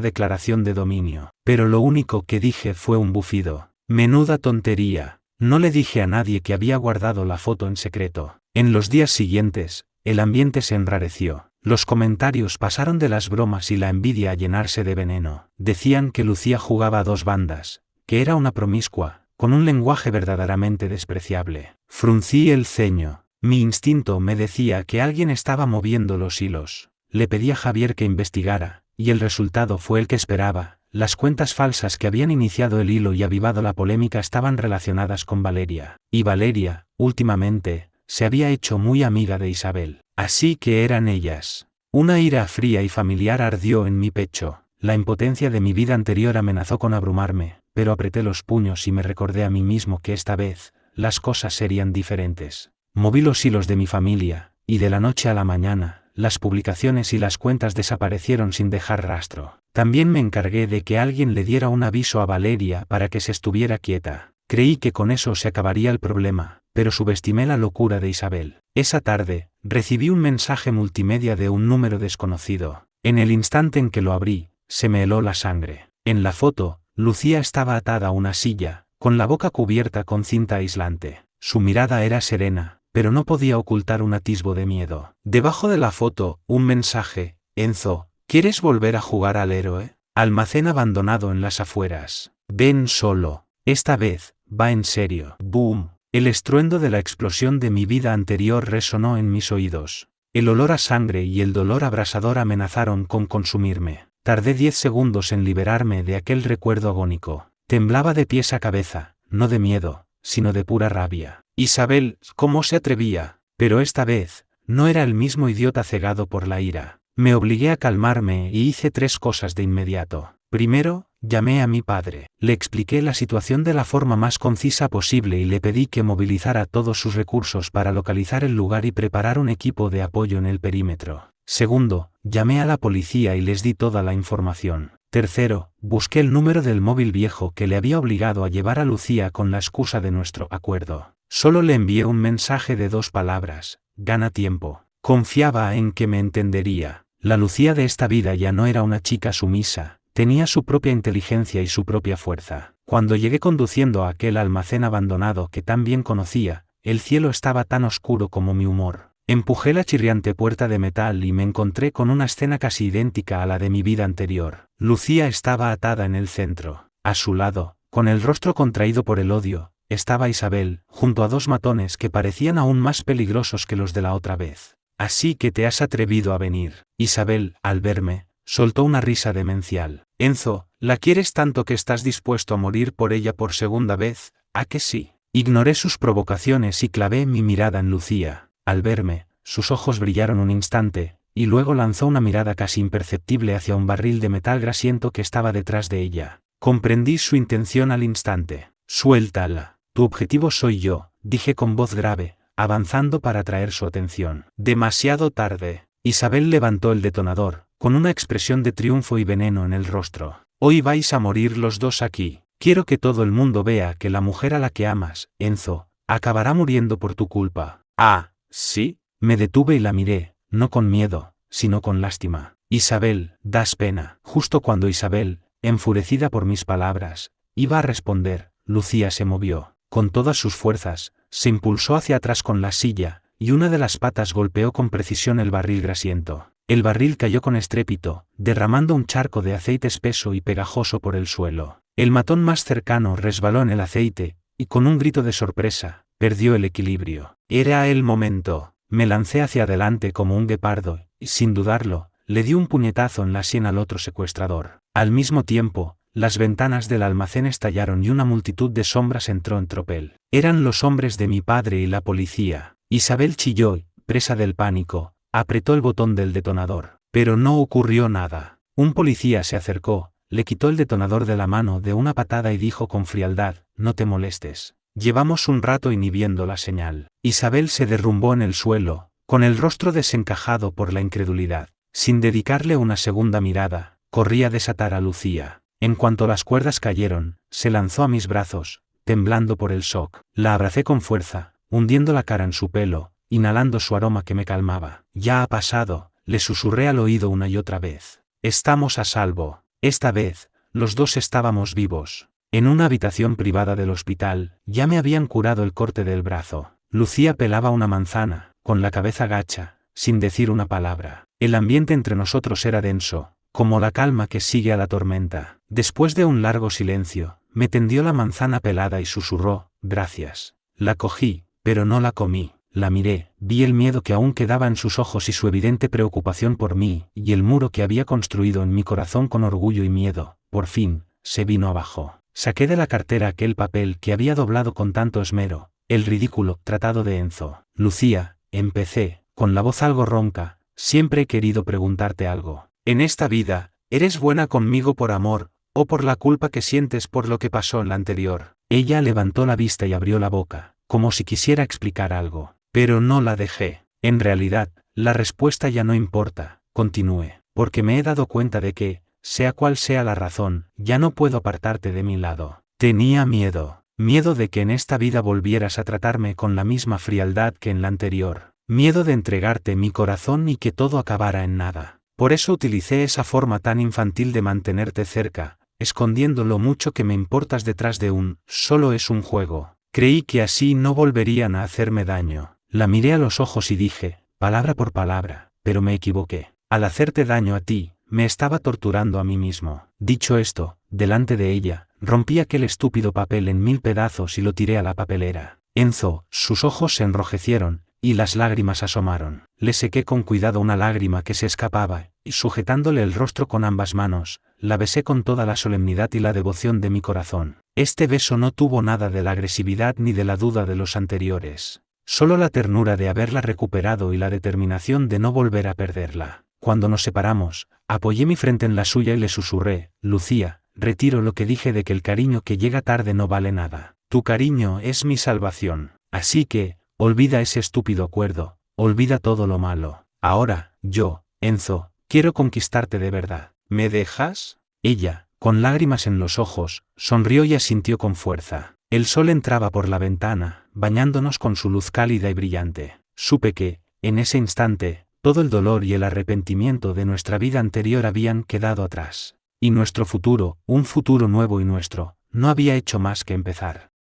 declaración de dominio. Pero lo único que dije fue un bufido. Menuda tontería. No le dije a nadie que había guardado la foto en secreto. En los días siguientes, el ambiente se enrareció. Los comentarios pasaron de las bromas y la envidia a llenarse de veneno. Decían que Lucía jugaba a dos bandas, que era una promiscua, con un lenguaje verdaderamente despreciable. Fruncí el ceño. Mi instinto me decía que alguien estaba moviendo los hilos. Le pedí a Javier que investigara, y el resultado fue el que esperaba. Las cuentas falsas que habían iniciado el hilo y avivado la polémica estaban relacionadas con Valeria. Y Valeria, últimamente, se había hecho muy amiga de Isabel. Así que eran ellas. Una ira fría y familiar ardió en mi pecho. La impotencia de mi vida anterior amenazó con abrumarme, pero apreté los puños y me recordé a mí mismo que esta vez, las cosas serían diferentes. Moví los hilos de mi familia, y de la noche a la mañana, las publicaciones y las cuentas desaparecieron sin dejar rastro. También me encargué de que alguien le diera un aviso a Valeria para que se estuviera quieta. Creí que con eso se acabaría el problema, pero subestimé la locura de Isabel. Esa tarde, recibí un mensaje multimedia de un número desconocido. En el instante en que lo abrí, se me heló la sangre. En la foto, Lucía estaba atada a una silla, con la boca cubierta con cinta aislante. Su mirada era serena, pero no podía ocultar un atisbo de miedo. Debajo de la foto, un mensaje: Enzo, ¿quieres volver a jugar al héroe? Almacén abandonado en las afueras. Ven solo. Esta vez, va en serio. Boom. El estruendo de la explosión de mi vida anterior resonó en mis oídos. El olor a sangre y el dolor abrasador amenazaron con consumirme. Tardé 10 segundos en liberarme de aquel recuerdo agónico. Temblaba de pies a cabeza, no de miedo, sino de pura rabia. Isabel, ¿cómo se atrevía? Pero esta vez, no era el mismo idiota cegado por la ira. Me obligué a calmarme y hice 3 cosas de inmediato. Primero, llamé a mi padre. Le expliqué la situación de la forma más concisa posible y le pedí que movilizara todos sus recursos para localizar el lugar y preparar un equipo de apoyo en el perímetro. Segundo, llamé a la policía y les di toda la información. Tercero, busqué el número del móvil viejo que le había obligado a llevar a Lucía con la excusa de nuestro acuerdo. Solo le envié un mensaje de 2 palabras: gana tiempo. Confiaba en que me entendería. La Lucía de esta vida ya no era una chica sumisa, tenía su propia inteligencia y su propia fuerza. Cuando llegué conduciendo a aquel almacén abandonado que tan bien conocía, el cielo estaba tan oscuro como mi humor. Empujé la chirriante puerta de metal y me encontré con una escena casi idéntica a la de mi vida anterior. Lucía estaba atada en el centro. A su lado, con el rostro contraído por el odio, estaba Isabel, junto a 2 matones que parecían aún más peligrosos que los de la otra vez. Así que te has atrevido a venir. Isabel, al verme, soltó una risa demencial. Enzo, ¿la quieres tanto que estás dispuesto a morir por ella por segunda vez? ¿A que sí? Ignoré sus provocaciones y clavé mi mirada en Lucía. Al verme, sus ojos brillaron un instante, y luego lanzó una mirada casi imperceptible hacia un barril de metal grasiento que estaba detrás de ella. Comprendí su intención al instante. Suéltala. Tu objetivo soy yo, dije con voz grave, avanzando para atraer su atención. Demasiado tarde. Isabel levantó el detonador, con una expresión de triunfo y veneno en el rostro. Hoy vais a morir los 2 aquí. Quiero que todo el mundo vea que la mujer a la que amas, Enzo, acabará muriendo por tu culpa. Ah, ¿sí? Me detuve y la miré, no con miedo, sino con lástima. Isabel, das pena. Justo cuando Isabel, enfurecida por mis palabras, iba a responder, Lucía se movió. Con todas sus fuerzas, se impulsó hacia atrás con la silla, y una de las patas golpeó con precisión el barril grasiento. El barril cayó con estrépito, derramando un charco de aceite espeso y pegajoso por el suelo. El matón más cercano resbaló en el aceite, y con un grito de sorpresa, perdió el equilibrio. Era el momento. Me lancé hacia adelante como un guepardo, y sin dudarlo, le di un puñetazo en la sien al otro secuestrador. Al mismo tiempo, las ventanas del almacén estallaron y una multitud de sombras entró en tropel. Eran los hombres de mi padre y la policía. Isabel chilló, presa del pánico, apretó el botón del detonador. Pero no ocurrió nada. Un policía se acercó, le quitó el detonador de la mano de una patada y dijo con frialdad: no te molestes. Llevamos un rato inhibiendo la señal. Isabel se derrumbó en el suelo, con el rostro desencajado por la incredulidad. Sin dedicarle una segunda mirada, corrí a desatar a Lucía. En cuanto las cuerdas cayeron, se lanzó a mis brazos, temblando por el shock. La abracé con fuerza, hundiendo la cara en su pelo, inhalando su aroma que me calmaba. Ya ha pasado, le susurré al oído una y otra vez. Estamos a salvo. Esta vez, los 2 estábamos vivos. En una habitación privada del hospital, ya me habían curado el corte del brazo. Lucía pelaba una manzana, con la cabeza gacha, sin decir una palabra. El ambiente entre nosotros era denso, como la calma que sigue a la tormenta. Después de un largo silencio, me tendió la manzana pelada y susurró: gracias. La cogí, pero no la comí. La miré, vi el miedo que aún quedaba en sus ojos y su evidente preocupación por mí, y el muro que había construido en mi corazón con orgullo y miedo, por fin, se vino abajo. Saqué de la cartera aquel papel que había doblado con tanto esmero, el ridículo tratado de Enzo. Lucía, empecé, con la voz algo ronca, siempre he querido preguntarte algo. En esta vida, ¿eres buena conmigo por amor, o por la culpa que sientes por lo que pasó en la anterior? Ella levantó la vista y abrió la boca, como si quisiera explicar algo, pero no la dejé. En realidad, la respuesta ya no importa, continué, porque me he dado cuenta de que, sea cual sea la razón, ya no puedo apartarte de mi lado. Tenía miedo de que en esta vida volvieras a tratarme con la misma frialdad que en la anterior, miedo de entregarte mi corazón y que todo acabara en nada. Por eso utilicé esa forma tan infantil de mantenerte cerca, escondiendo lo mucho que me importas detrás de un «solo es un juego». Creí que así no volverían a hacerme daño. La miré a los ojos y dije, palabra por palabra, pero me equivoqué. Al hacerte daño a ti, me estaba torturando a mí mismo. Dicho esto, delante de ella, rompí aquel estúpido papel en 1000 pedazos y lo tiré a la papelera. Enzo, sus ojos se enrojecieron, y las lágrimas asomaron. Le sequé con cuidado una lágrima que se escapaba, y sujetándole el rostro con ambas manos, la besé con toda la solemnidad y la devoción de mi corazón. Este beso no tuvo nada de la agresividad ni de la duda de los anteriores. Solo la ternura de haberla recuperado y la determinación de no volver a perderla. Cuando nos separamos, apoyé mi frente en la suya y le susurré, Lucía, retiro lo que dije de que el cariño que llega tarde no vale nada. Tu cariño es mi salvación. Así que, olvida ese estúpido acuerdo, olvida todo lo malo. Ahora, yo, Enzo, quiero conquistarte de verdad. ¿Me dejas? Ella, con lágrimas en los ojos, sonrió y asintió con fuerza. El sol entraba por la ventana, bañándonos con su luz cálida y brillante. Supe que, en ese instante, todo el dolor y el arrepentimiento de nuestra vida anterior habían quedado atrás. Y nuestro futuro, un futuro nuevo y nuestro, no había hecho más que empezar.